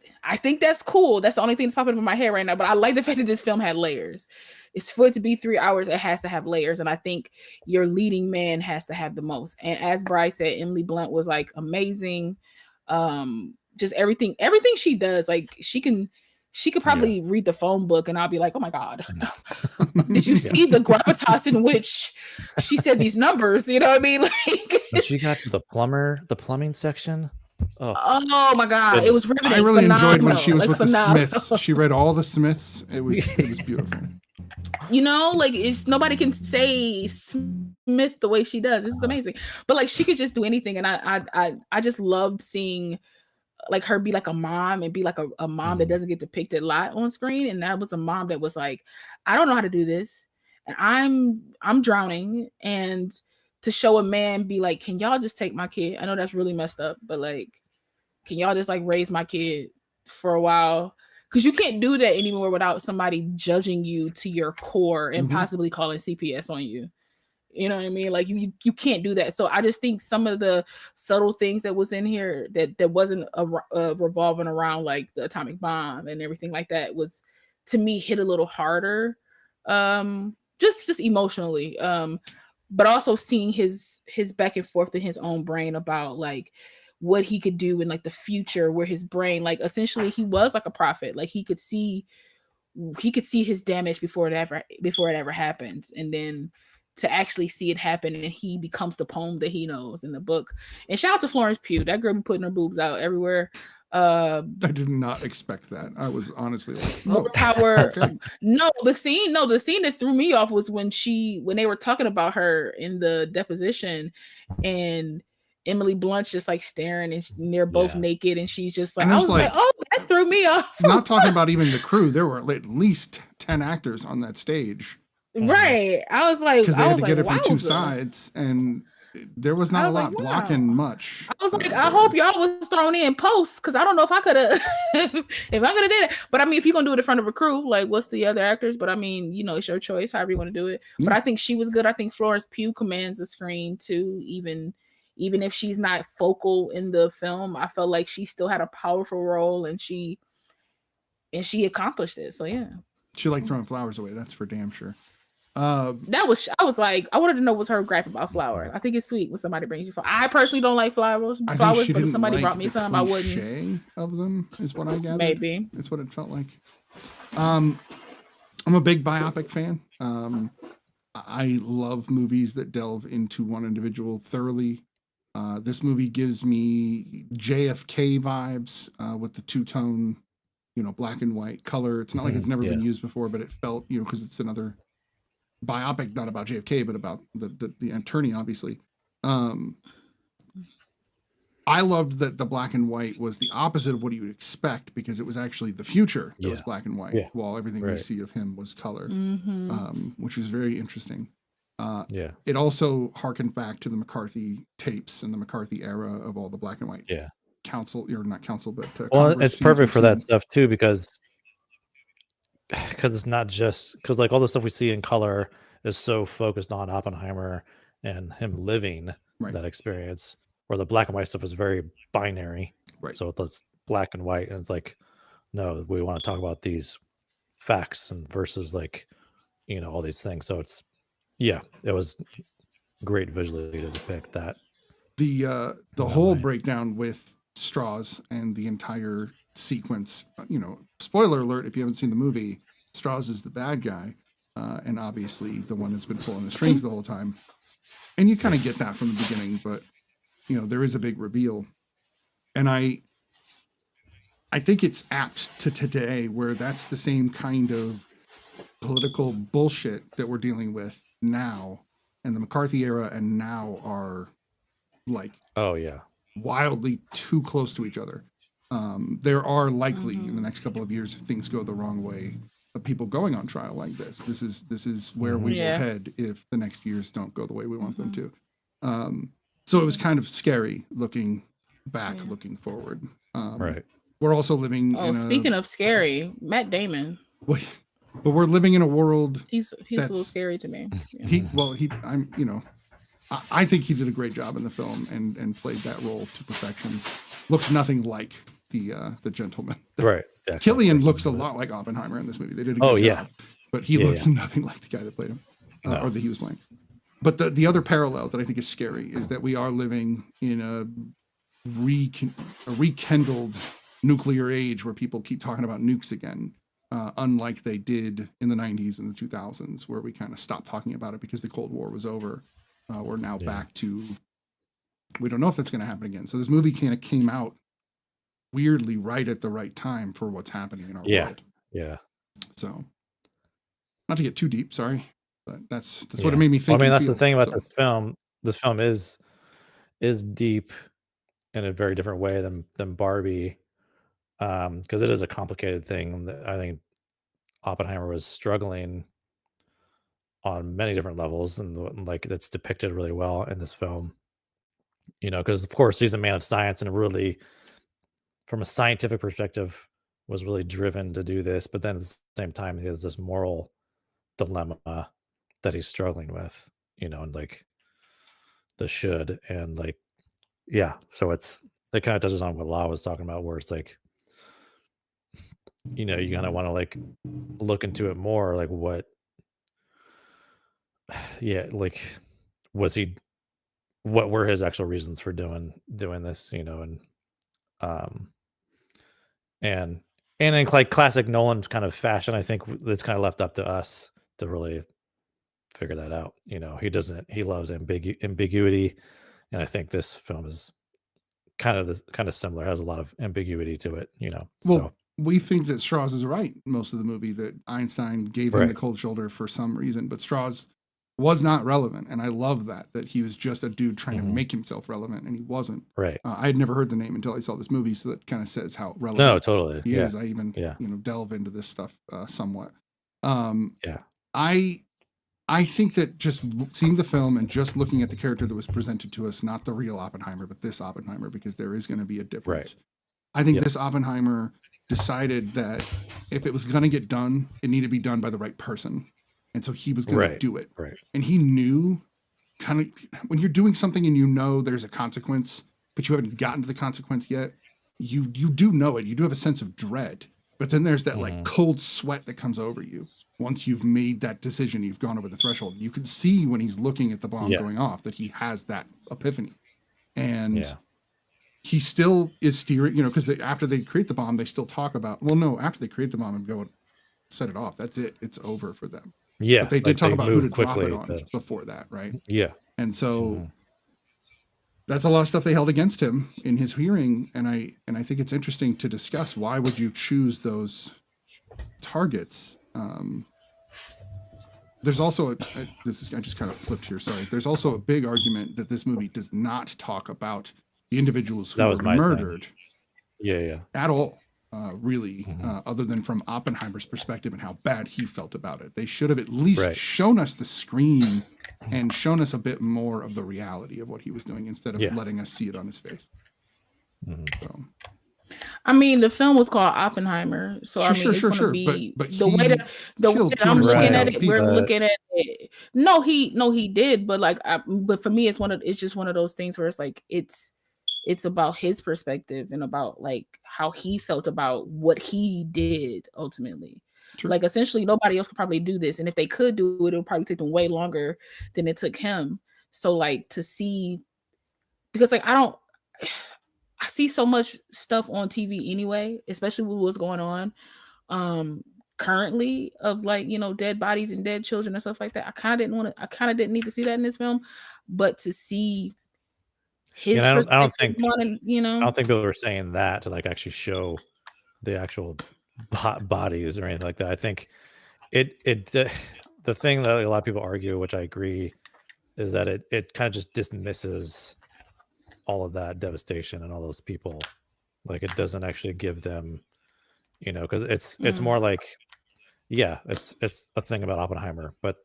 that's cool. That's the only thing that's popping up in my head right now. But I like the fact that this film had layers. It's for it to be 3 hours, it has to have layers. And I think your leading man has to have the most. And as Bryce said, Emily Blunt was like amazing. Just everything she does, like she could probably read the phone book and I'll be like, oh my God. Did you see the gravitas in which she said these numbers? You know what I mean? Like when she got to the plumbing section. Oh my God. It was riveting. I really enjoyed when she was with the Smiths. She read all the Smiths. It was beautiful. You know, like nobody can say Smith the way she does. This is amazing. But like she could just do anything. And I just loved seeing like her be like a mom and be like a mom that doesn't get depicted a lot on screen. And that was a mom that was like, I don't know how to do this. And I'm drowning. And to show a man be like, can y'all just take my kid? I know that's really messed up, but like, can y'all just like raise my kid for a while? Because you can't do that anymore without somebody judging you to your core and possibly calling CPS on you. You know what I mean? Like you can't do that. So I just think some of the subtle things that was in here that wasn't revolving around like the atomic bomb and everything like that was, to me, hit a little harder, just emotionally. But also seeing his back and forth in his own brain about like what he could do in like the future, where his brain, like essentially he was like a prophet, like he could see his damage before it ever happens, and then to actually see it happen, and he becomes the poem that he knows in the book. And shout out to Florence Pugh, that girl be putting her boobs out everywhere. I did not expect that. I was honestly like, more power. Okay. No, the scene that threw me off was when they were talking about her in the deposition, and Emily Blunt's just like staring, and they're both naked, and she's just like, I was like, oh, that threw me off. Not talking about even the crew. There were at least 10 actors on that stage. Right. I was like, because they had to get it from two sides, and there was not a lot blocking much. I was like, I hope y'all was thrown in post, because I don't know if I could have if I could have did it. But I mean, if you're gonna do it in front of a crew, like what's the other actors? But I mean, you know, it's your choice, however you want to do it. But I think she was good. I think Florence Pugh commands the screen too, even if she's not focal in the film. I felt like she still had a powerful role, and she accomplished it. So yeah. She liked throwing flowers away, that's for damn sure. I was like, I wanted to know what's her gripe about flowers. I think it's sweet when somebody brings you flowers. I personally don't like flowers, but if somebody brought me some, I wouldn't. Of them is what I gathered. Maybe it's what it felt like. I'm a big biopic fan. I love movies that delve into one individual thoroughly. This movie gives me JFK vibes with the two-tone, black and white color. It's not like it's never been used before, but it felt, because it's another biopic, not about JFK, but about the attorney, obviously. I loved that the black and white was the opposite of what you would expect, because it was actually the future that was black and white, while everything we see of him was color, which was very interesting. It also harkened back to the McCarthy tapes and the McCarthy era of all the black and white council, or not council, but it's perfect for that stuff too, because it's not just because like all the stuff we see in color is so focused on Oppenheimer and him living that experience, where the black and white stuff is very binary, so it's black and white, and it's like, no, we want to talk about these facts and versus like all these things. So it's it was great visually to depict that. The whole breakdown with Strauss and the entire sequence, spoiler alert if you haven't seen the movie, Strauss is the bad guy, and obviously the one that's been pulling the strings the whole time, and you kind of get that from the beginning, but there is a big reveal, and I think it's apt to today, where that's the same kind of political bullshit that we're dealing with now, and the McCarthy era and now are like wildly too close to each other. There are likely in the next couple of years, if things go the wrong way, of people going on trial like this. This is where we will head if the next years don't go the way we want them to. So it was kind of scary looking back, looking forward. Right. We're also living. Speaking of scary, Matt Damon. But we're living in a world. He's a little scary to me. I think he did a great job in the film and played that role to perfection. Looks nothing like the gentleman. Right. Killian looks a lot like Oppenheimer in this movie. They did a good job, but he looks nothing like the guy that played him or that he was playing. But the other parallel that I think is scary is that we are living in a rekindled nuclear age where people keep talking about nukes again, unlike they did in the 90s and the 2000s, where we kind of stopped talking about it because the Cold War was over. We're now back to, we don't know if that's going to happen again. So this movie kind of came out weirdly right at the right time for what's happening in our world. Yeah. So not to get too deep, sorry, but that's what it made me think. Well, I mean, that's the thing about this film. This film is deep in a very different way than Barbie, because it is a complicated thing. I think Oppenheimer was struggling on many different levels, and like that's depicted really well in this film. Because of course he's a man of science and really, from a scientific perspective, was really driven to do this. But then at the same time, he has this moral dilemma that he's struggling with, and like the should and like, so it kind of touches on what La was talking about, where it's like, you kind of want to like look into it more, like what, like what were his actual reasons for doing this, and in like classic Nolan kind of fashion, I think it's kind of left up to us to really figure that out. He loves ambiguity, and I think this film is kind of similar, has a lot of ambiguity to it, Well, we think that Strauss is right most of the movie, that Einstein gave him the cold shoulder for some reason, but Strauss was not relevant, and I love that he was just a dude trying to make himself relevant, and he wasn't. Right. I had never heard the name until I saw this movie, so that kind of says how relevant. No, totally. He is. I even delve into this stuff somewhat. I think that just seeing the film and just looking at the character that was presented to us, not the real Oppenheimer, but this Oppenheimer, because there is going to be a difference. Right. I think this Oppenheimer decided that if it was going to get done, it needed to be done by the right person. And so he was going to do it. Right. And he knew kind of when you're doing something and there's a consequence, but you haven't gotten to the consequence yet, you do know it. You do have a sense of dread. But then there's that like cold sweat that comes over you once you've made that decision, you've gone over the threshold. You can see when he's looking at the bomb going off that he has that epiphany. And he still is steering, because after they create the bomb, they still talk about, after they create the bomb and go set it off, that's it. It's over for them. Yeah. But they did talk about who to drop it on before that, right? Yeah. And so that's a lot of stuff they held against him in his hearing, and I think it's interesting to discuss why would you choose those targets. There's also I just kind of flipped here. Sorry. There's also a big argument that this movie does not talk about the individuals who were murdered. At all, really, other than from Oppenheimer's perspective and how bad he felt about it. They should have at least shown us the screen and shown us a bit more of the reality of what he was doing instead of letting us see it on his face. So. I mean, the film was called Oppenheimer, so it's going to be but the way that I'm looking at it. We're looking at it. No, he did, but like, but for me, it's just one of those things where it's like it's about his perspective and about like how he felt about what he did ultimately. True. Like essentially nobody else could probably do this. And if they could do it, it would probably take them way longer than it took him. So like to see, because like I see so much stuff on TV anyway, especially with what's going on currently of like, dead bodies and dead children and stuff like that. I kind of didn't need to see that in this film, but to see his I don't think people were saying that to like actually show the actual bodies or anything like that. I think it the thing that a lot of people argue, which I agree, is that it kind of just dismisses all of that devastation and all those people. Like it doesn't actually give them, because it's more like, yeah, it's a thing about Oppenheimer, but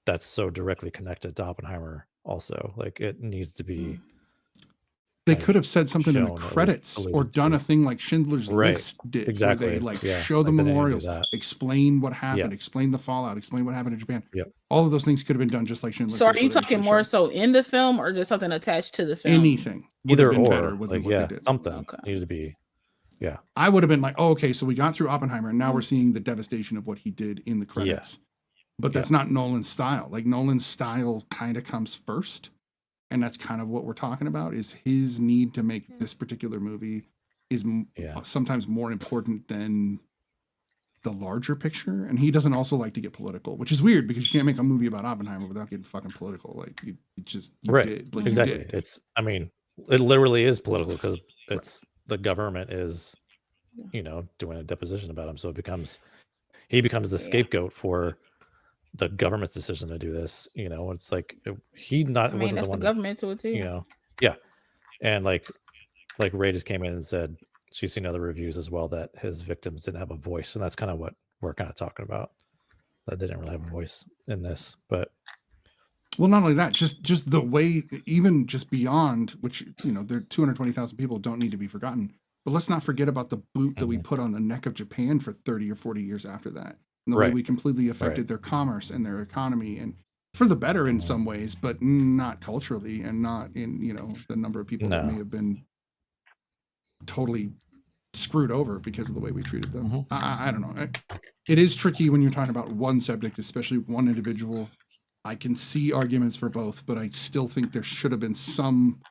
that's so directly connected to Oppenheimer also. Like it needs to be. They could have said something in the credits or done a thing like Schindler's List did, exactly. where they show the memorials, explain what happened, explain the fallout, explain what happened in Japan. Yep. All of those things could have been done just like Schindler's List. So are you List, talking more so in the film or just something attached to the film? Anything. Either or. Like, something needed to be. Yeah. I would have been like, oh, okay, so we got through Oppenheimer and now we're seeing the devastation of what he did in the credits. But that's not Nolan's style. Like Nolan's style kind of comes first. And that's kind of what we're talking about, is his need to make this particular movie is sometimes more important than the larger picture. And he doesn't also like to get political, which is weird because you can't make a movie about Oppenheimer without getting fucking political. Like you did. Like, exactly. You did. It's, I mean, it literally is political because it's the government is, doing a deposition about him. So he becomes the scapegoat for the government's decision to do this. It's like wasn't that's the one the government to it too. And like Ray just came in and said she's seen other reviews as well that his victims didn't have a voice, and that's kind of what we're kind of talking about, that they didn't really have a voice in this. But well, not only that, just the way, even just beyond which, there 220,000 people don't need to be forgotten, but let's not forget about the boot that we put on the neck of Japan for 30 or 40 years after that. And the way we completely affected their commerce and their economy, and for the better in some ways, but not culturally, and not in, the number of people that may have been totally screwed over because of the way we treated them. I don't know. It is tricky when you're talking about one subject, especially one individual. I can see arguments for both, but I still think there should have been some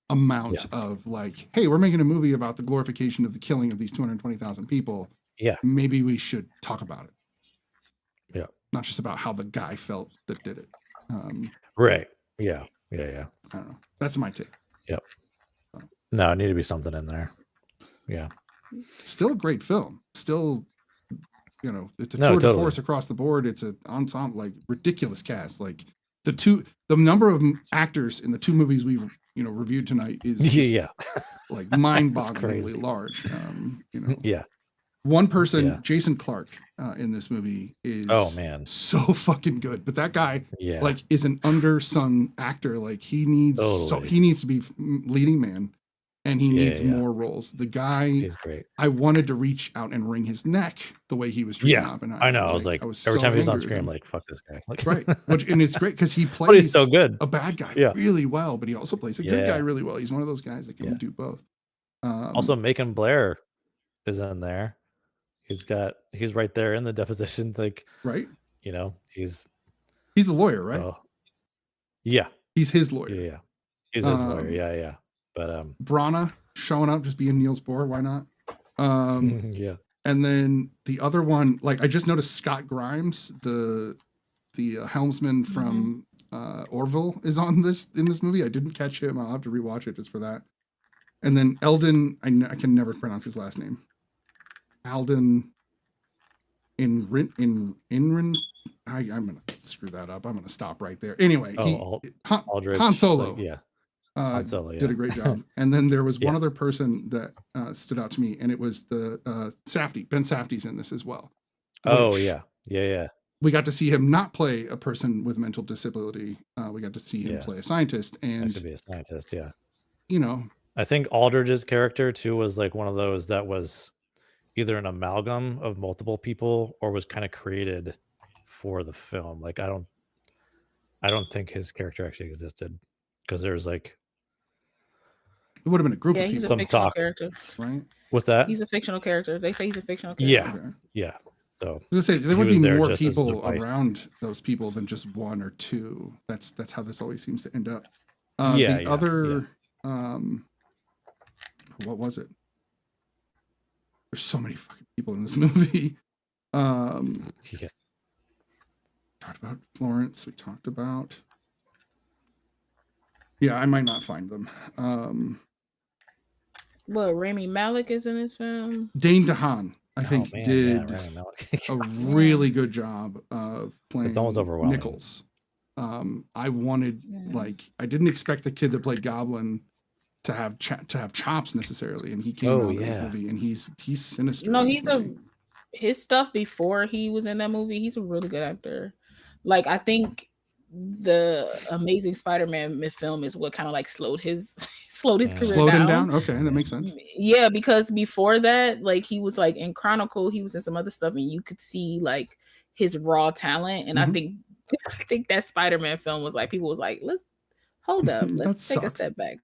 amount of like, hey, we're making a movie about the glorification of the killing of these 220,000 people. Yeah. Maybe we should talk about it. Yeah. Not just about how the guy felt that did it. Right. Yeah. I don't know. That's my take. Yep. No, it need to be something in there. Yeah. Still a great film. Still, it's a tour de force across the board. It's an ensemble, like ridiculous cast. Like the number of actors in the two movies we've reviewed tonight is like mind-bogglingly large. One person, Jason Clarke, in this movie is so fucking good. But that guy, like, is an undersung actor. Like he needs he needs to be leading man, and he needs more roles. The guy is great. I wanted to reach out and wring his neck the way he was treating Oppenheimer. I know. I was like every time he was on screen, I'm like, fuck this guy. Like, right. And it's great because he plays he's so good. A bad guy really well, but he also plays a good guy really well. He's one of those guys that can do both. Also, Macon Blair is in there. He's right there in the deposition, like he's the lawyer, right? He's his lawyer. Yeah. He's his lawyer. Yeah. But Brana showing up, just being Niels Bohr, why not? And then the other one, like I just noticed Scott Grimes, the helmsman from Orville, is in this movie. I didn't catch him. I'll have to rewatch it just for that. And then Eldon, I can never pronounce his last name. Alden Inrin. I'm gonna screw that up. I'm gonna stop right there. Anyway, Aldrich, Han Solo. Han Solo did a great job. And then there was one other person that stood out to me, and it was the Safdie. Ben Safdie's in this as well. Oh yeah. We got to see him not play a person with mental disability. We got to see him play a scientist, and to be a scientist. Yeah. I think Aldridge's character too was like one of those that was either an amalgam of multiple people or was kind of created for the film. Like I don't think his character actually existed, because there's like it would have been a group of people. He's a fictional character, right? What's that? He's a fictional character. They say he's a fictional character. Yeah. So I was gonna say there would be more people around those people than just one or two. That's how this always seems to end up. What was it? There's so many fucking people in this movie. Talked about Florence. We talked about. Yeah, I might not find them. Rami Malek is in this film. Dane DeHaan, I think, did a really good job of playing it's almost overwhelming. Nichols. I wanted I didn't expect the kid that played Goblin to have chops necessarily, and he came out in this movie, and he's sinister. No, his stuff before he was in that movie. He's a really good actor. Like, I think the Amazing Spider-Man film is what kind of like slowed his career down. Slowed him down. Okay, that makes sense. Yeah, because before that, like, he was like in Chronicle, he was in some other stuff, and you could see like his raw talent. And I think that Spider-Man film was like, people was like, let's hold up, let's take a step back.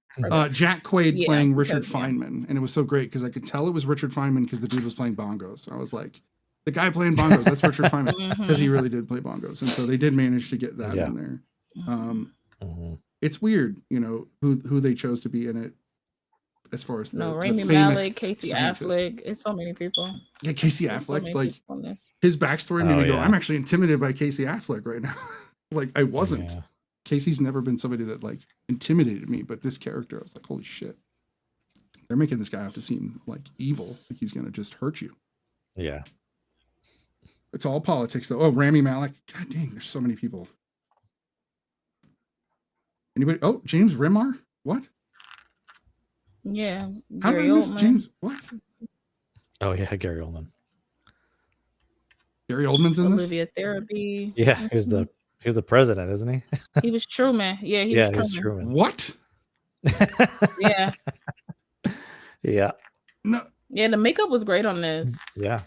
Jack Quaid playing Richard Feynman, and it was so great because I could tell it was Richard Feynman because the dude was playing bongos. I was like, the guy playing bongos, that's Richard Feynman, because he really did play bongos, and so they did manage to get that in there. It's weird, you know, who they chose to be in it. As far as Rami Malek, Casey Affleck, it's so many people. Yeah, Casey Affleck, like his backstory made me go, I'm actually intimidated by Casey Affleck right now. Like, I wasn't. Yeah. Casey's never been somebody that like intimidated me, but this character, I was like, holy shit. They're making this guy have to seem like evil, like he's gonna just hurt you. Yeah. It's all politics though. Oh, Rami Malek. God dang, there's so many people. Anybody? Oh, James Remar? What? Yeah. How did I miss James? What? Oh yeah, Gary Oldman. Gary Oldman's in Olivia Therapy. Yeah, he was the president, isn't he? He was Truman. Yeah, he was Truman. What? Yeah. Yeah. No. Yeah, the makeup was great on this. Yeah.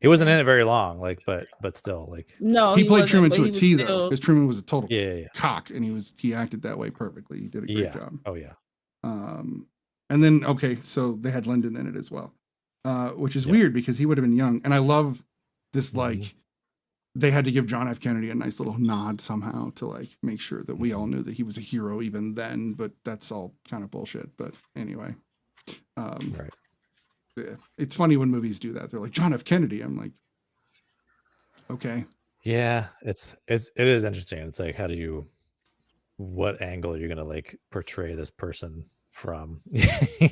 He wasn't in it very long, like, but still, like. No, he played Truman to a T though, because Truman was a total yeah. cock, and he acted that way perfectly. He did a great job. Oh yeah. And then so they had Lyndon in it as well, which is weird because he would have been young. And I love this like they had to give John F. Kennedy a nice little nod somehow to like make sure that we all knew that he was a hero even then. But that's all kind of bullshit. But anyway, right. Yeah, it's funny when movies do that. They're like John F. Kennedy. I'm like, okay. Yeah, it is interesting. It's like, what angle are you gonna like portray this person from?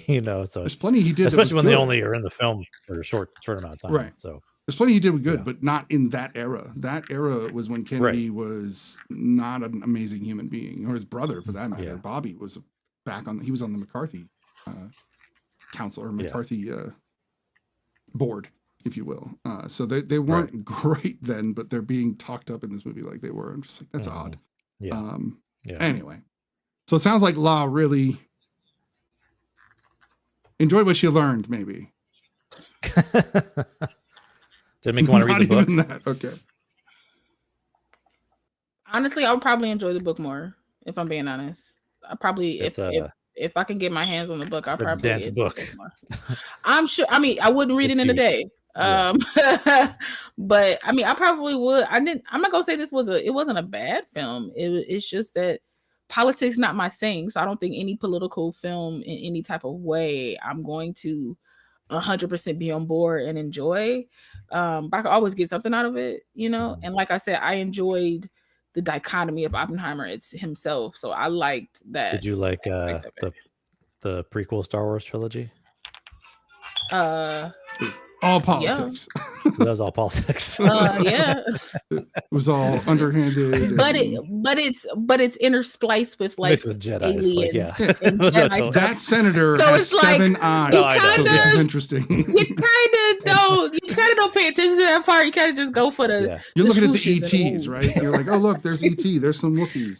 You know, so there's plenty he did, especially when they only are in the film for a short amount of time. Right. So there's plenty he did good, but not in that era. That era was when Kennedy was not an amazing human being, or his brother for that matter. Yeah. Bobby was he was on the McCarthy council or McCarthy board, if you will. So they weren't great then, but they're being talked up in this movie like they were. I'm just like, that's odd. Yeah. Anyway, so it sounds like La really enjoyed what she learned, maybe. Did it make you want to read the book? That. Okay. Honestly, I would probably enjoy the book more, if I'm being honest. I probably, if I can get my hands on the book, I'll probably dense book. I'm sure. I mean, I wouldn't read it in a day. But I mean, I probably would. I'm not gonna say it wasn't a bad film. It's just that politics not my thing. So I don't think any political film in any type of way I'm going to 100% be on board and enjoy. But I could always get something out of it, you know. And like I said, I enjoyed the dichotomy of Oppenheimer himself. So I liked that. Did you like the prequel Star Wars trilogy? All politics. Yeah. That was all politics. Yeah. It was all underhanded. But it's interspliced with like mixed with Jedi, aliens like, and Jedi that senator has 7 eyes. So this is interesting. You kind of don't pay attention to that part. You kind of just go for the. You're looking at the ETs, right? You're like, oh look, there's ET. There's some Wookiees.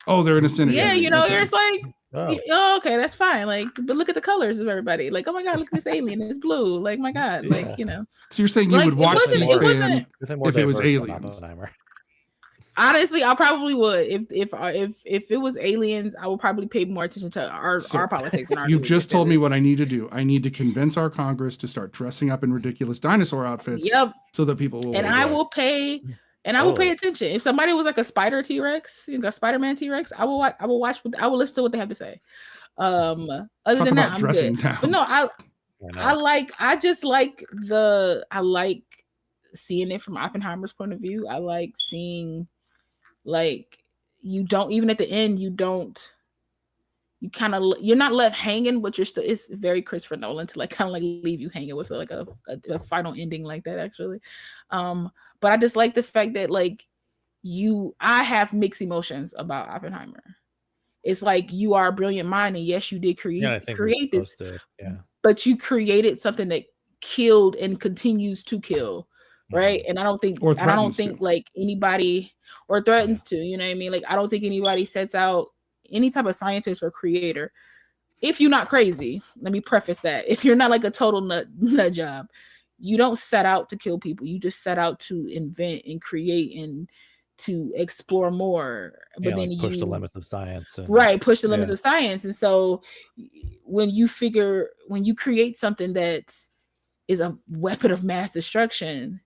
Oh, they're in a synagogue. Yeah, you know, you're just like, oh, okay, that's fine. Like, but look at the colors of everybody. Like, oh my god, look at this alien. It's blue. Like, my god, like, you know. So you're saying you would watch this if it was aliens? Honestly, I probably would. If it was aliens, I would probably pay more attention to our politics and our. You've just told me what I need to do. I need to convince our Congress to start dressing up in ridiculous dinosaur outfits. Yep. So that people will. And I will pay. And I will pay attention. If somebody was like a spider T-Rex, a Spider-Man T-Rex, I will watch. I will listen to what they have to say. Other than that, I'm good. Down. But no, I like seeing it from Oppenheimer's point of view. I like seeing, like, you don't, even at the end, you're not left hanging, but you're still, it's very Christopher Nolan to like kind of like leave you hanging with like a final ending like that, actually. But I just like the fact that like I have mixed emotions about Oppenheimer. It's like, you are a brilliant mind, and yes, you did create this, but you created something that killed and continues to kill, right? And I don't think like anybody, or threatens to, you know what I mean? Like, I don't think anybody sets out, any type of scientist or creator, if you're not crazy, let me preface that, if you're not like a total nut job, you don't set out to kill people. You just set out to invent and create and to explore more, but then like push the limits of science, push the limits of science. And so when you create something that is a weapon of mass destruction,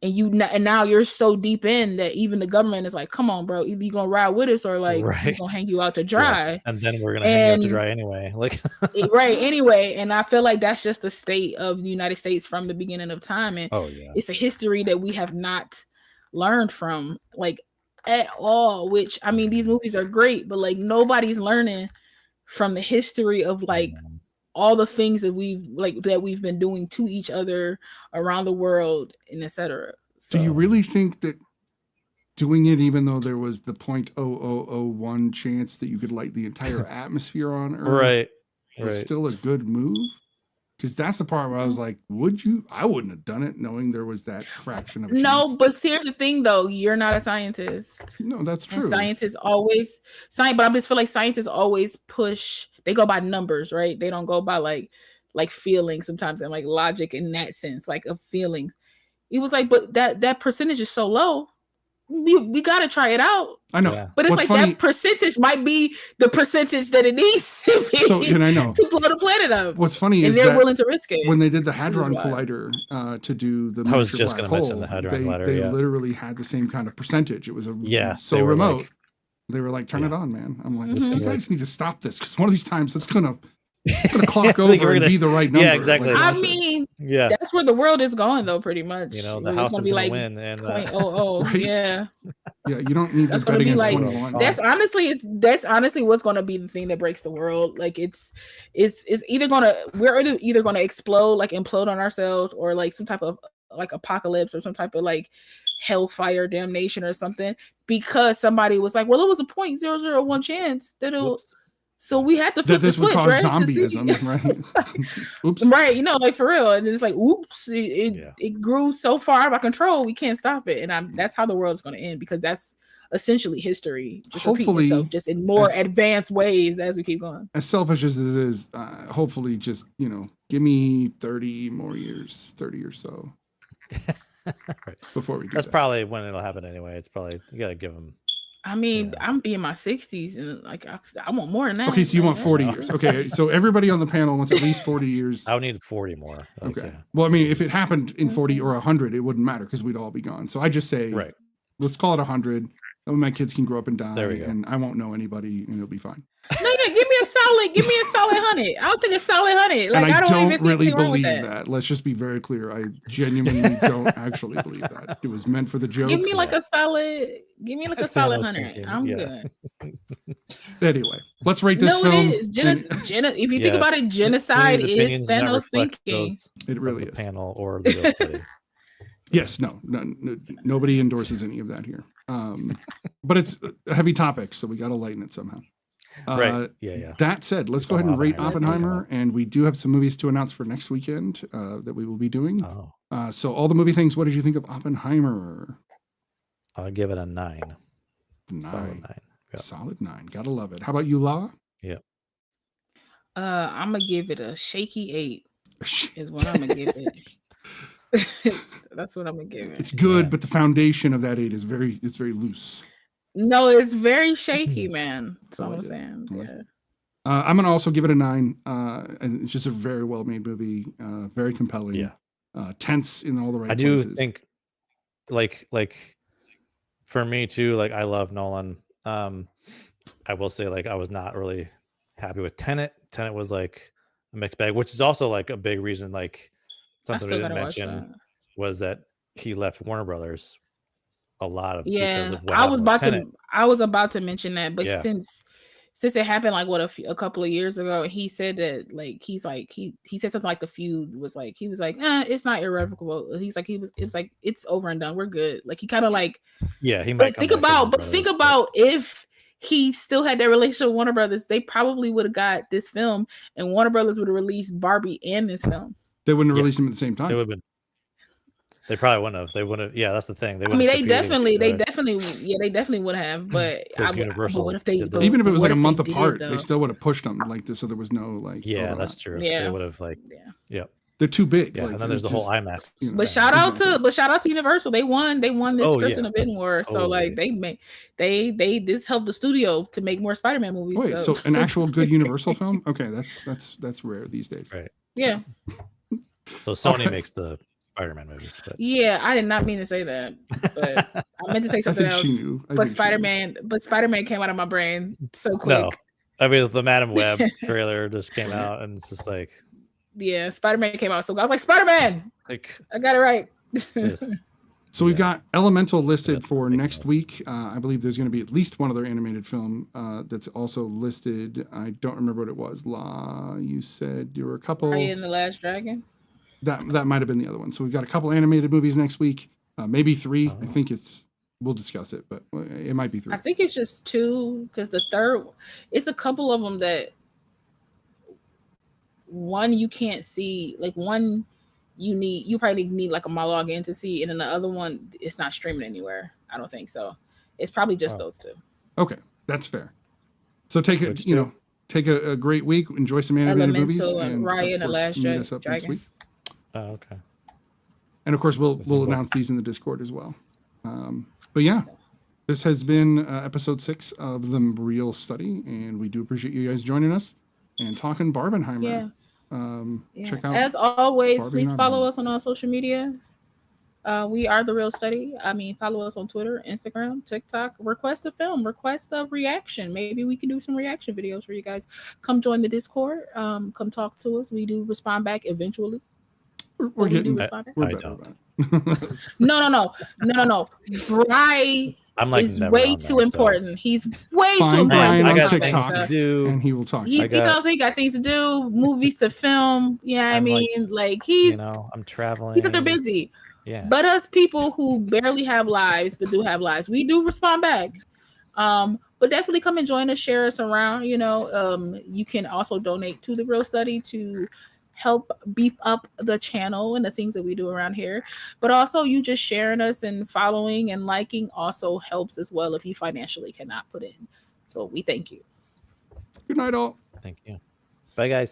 and now you're so deep in that even the government is like, come on, bro, either you're gonna ride with us, or like we're gonna hang you out to dry. And then we're gonna hang you out to dry anyway. Like anyway. And I feel like that's just the state of the United States from the beginning of time. And it's a history that we have not learned from, like, at all. Which, I mean, these movies are great, but like, nobody's learning from the history of like all the things that we've been doing to each other around the world, and etc. So, do you really think that doing it, even though there was the 0.0001 chance that you could light the entire atmosphere on Earth, was still a good move? Because that's the part where I was like, would you? I wouldn't have done it knowing there was that fraction of a chance. But here's the thing, though. You're not a scientist. No, that's true. And scientists always but I just feel like scientists always push. They go by numbers, right? They don't go by like feelings sometimes, and like logic in that sense, like of feelings. It was like, but that percentage is so low. We got to try it out. I know. But it's that percentage might be the percentage that it needs to be to blow the planet up. What's funny is they're willing to risk it. When they did the Hadron Collider to do the I was just going to mention the Hadron Collider. They literally had the same kind of percentage. It was so remote. They were like, turn it on, man. I'm like, you guys need to stop this, because one of these times it's going to clock over and be the right number. Yeah, exactly. Like, I mean, that's where the world is going, though, pretty much. You know, the house is going to win. And 0.00, right? Yeah, you don't need to bet against 21. That's honestly what's going to be the thing that breaks the world. Like, we're either going to explode, like implode on ourselves, or like some type of like apocalypse, or some type of like hellfire damnation or something, because somebody was like, well, it was a 0.001 chance that it'll. Oops. So we had to flip the switch, right? Zombieism, right? Oops. Right, like for real. And it's like, oops, it grew so far out of control, we can't stop it. And that's how the world's going to end, because that's essentially history. Just repeating itself, just in more advanced ways as we keep going. As selfish as it is, hopefully just, give me 30 more years, 30 or so. Before we do That's probably when it'll happen anyway. It's probably, you got to give them. I mean, I'm be in my 60s, and like I want more than that. Okay, so you want 40 years. Okay, so everybody on the panel wants at least 40 years. I would need 40 more. Okay. Well, I mean, if it happened in 40 or 100, it wouldn't matter, because we'd all be gone. So I just say, let's call it 100. That way my kids can grow up and die, and I won't know anybody, and it'll be fine. No, give me a solid 100. I'll take a solid 100. Like, and I don't even really believe that. Let's just be very clear. I genuinely don't actually believe that. It was meant for the joke. Give me like a solid 100. I'm good. Anyway, let's rate this film. It is. If you think about it, genocide is Thanos thinking. It really is. Panel or the real study. Yes, no, nobody endorses any of that here. But it's a heavy topic, so we got to lighten it somehow. That said, let's go ahead and rate Oppenheimer, and we do have some movies to announce for next weekend that we will be doing. So all the movie things, what did you think of Oppenheimer? I'll give it a 9. Solid 9. Yep. Solid 9. Gotta love it. How about you, La? Yep. I'm gonna give it a shaky 8. Is what I'm gonna give it. That's what I'm gonna give it. It's good, but the foundation of that 8 is very loose. No, it's very shaky, man. That's what I'm saying. Yeah. I'm gonna also give it a 9. And it's just a very well made movie, very compelling. Yeah. Tense in all the right places. I do think, like for me too, like I love Nolan. I will say, like, I was not really happy with Tenet. Tenet was like a mixed bag, which is also like a big reason. Like, something I didn't mention was that he left Warner Brothers a lot of because of what I was about to mention that, but since it happened like a couple of years ago, he said that like he said something like the feud was like he was like it's not irrevocable. He's like it was like it's over and done. We're good. Like he kind of like he might. Think about if he still had that relationship with Warner Brothers, they probably would have got this film, and Warner Brothers would have released Barbie and this film. They wouldn't have released them at the same time. They would have been. They probably wouldn't have. They wouldn't have. Yeah, that's the thing. They they definitely would have. But Universal. What if they? Even if it was like a month apart, they still would have pushed them like this, so there was no like. Yeah, overlap. That's true. Yeah. They would have like. Yeah. They're too big. Yeah, and then there's the whole IMAX. But shout out to Universal. They won this script and a bidding war. Totally. So like this helped the studio to make more Spider-Man movies. Wait, so an actual good Universal film? Okay, that's rare these days. Right. Yeah. So Sony makes the Spider-Man movies. But... Yeah, I did not mean to say that, but I meant to say something else. But Spider-Man came out of my brain so quick. No, I mean the Madam Web trailer just came out, and it's just like. Yeah, Spider-Man came out, so I was like, Spider-Man! Like, I got it right. So we've got Elemental listed for next week. I believe there's going to be at least one other animated film that's also listed. I don't remember what it was. You said there were a couple. Raya and the Last Dragon? That might have been the other one. So we've got a couple animated movies next week. Maybe 3. I think we'll discuss it, but it might be 3. I think it's just 2, because the third, it's a couple of them that one you can't see, like one you probably need like a log in to see, and then the other one it's not streaming anywhere. I don't think so. It's probably just those 2. Okay, that's fair. So take a great week, enjoy some animated movies, and Raya and the Last Dragon. Next week. Oh, okay. And of course we'll announce these in the Discord as well. But yeah, this has been episode 6 of the Real Study, and we do appreciate you guys joining us and talking Barbenheimer. Yeah. Check out, as always, please follow us on all social media. We are The Real Study. Follow us on Twitter, Instagram, TikTok. Request a film, request a reaction. Maybe we can do some reaction videos for you guys. Come join the Discord. Come talk to us. We do respond back eventually. We're getting better. No. Bri is way too important. He's way too important. I got things to do, and he will talk. He knows he got things to do, movies to film. Yeah, he's. I'm traveling. He's out there busy. Yeah. But us people who barely have lives but do have lives, we do respond back. But definitely come and join us, share us around. You can also donate to The Real Study to help beef up the channel and the things that we do around here. But also you just sharing us and following and liking also helps as well if you financially cannot put in. So we thank you. Good night all. Thank you. Bye guys.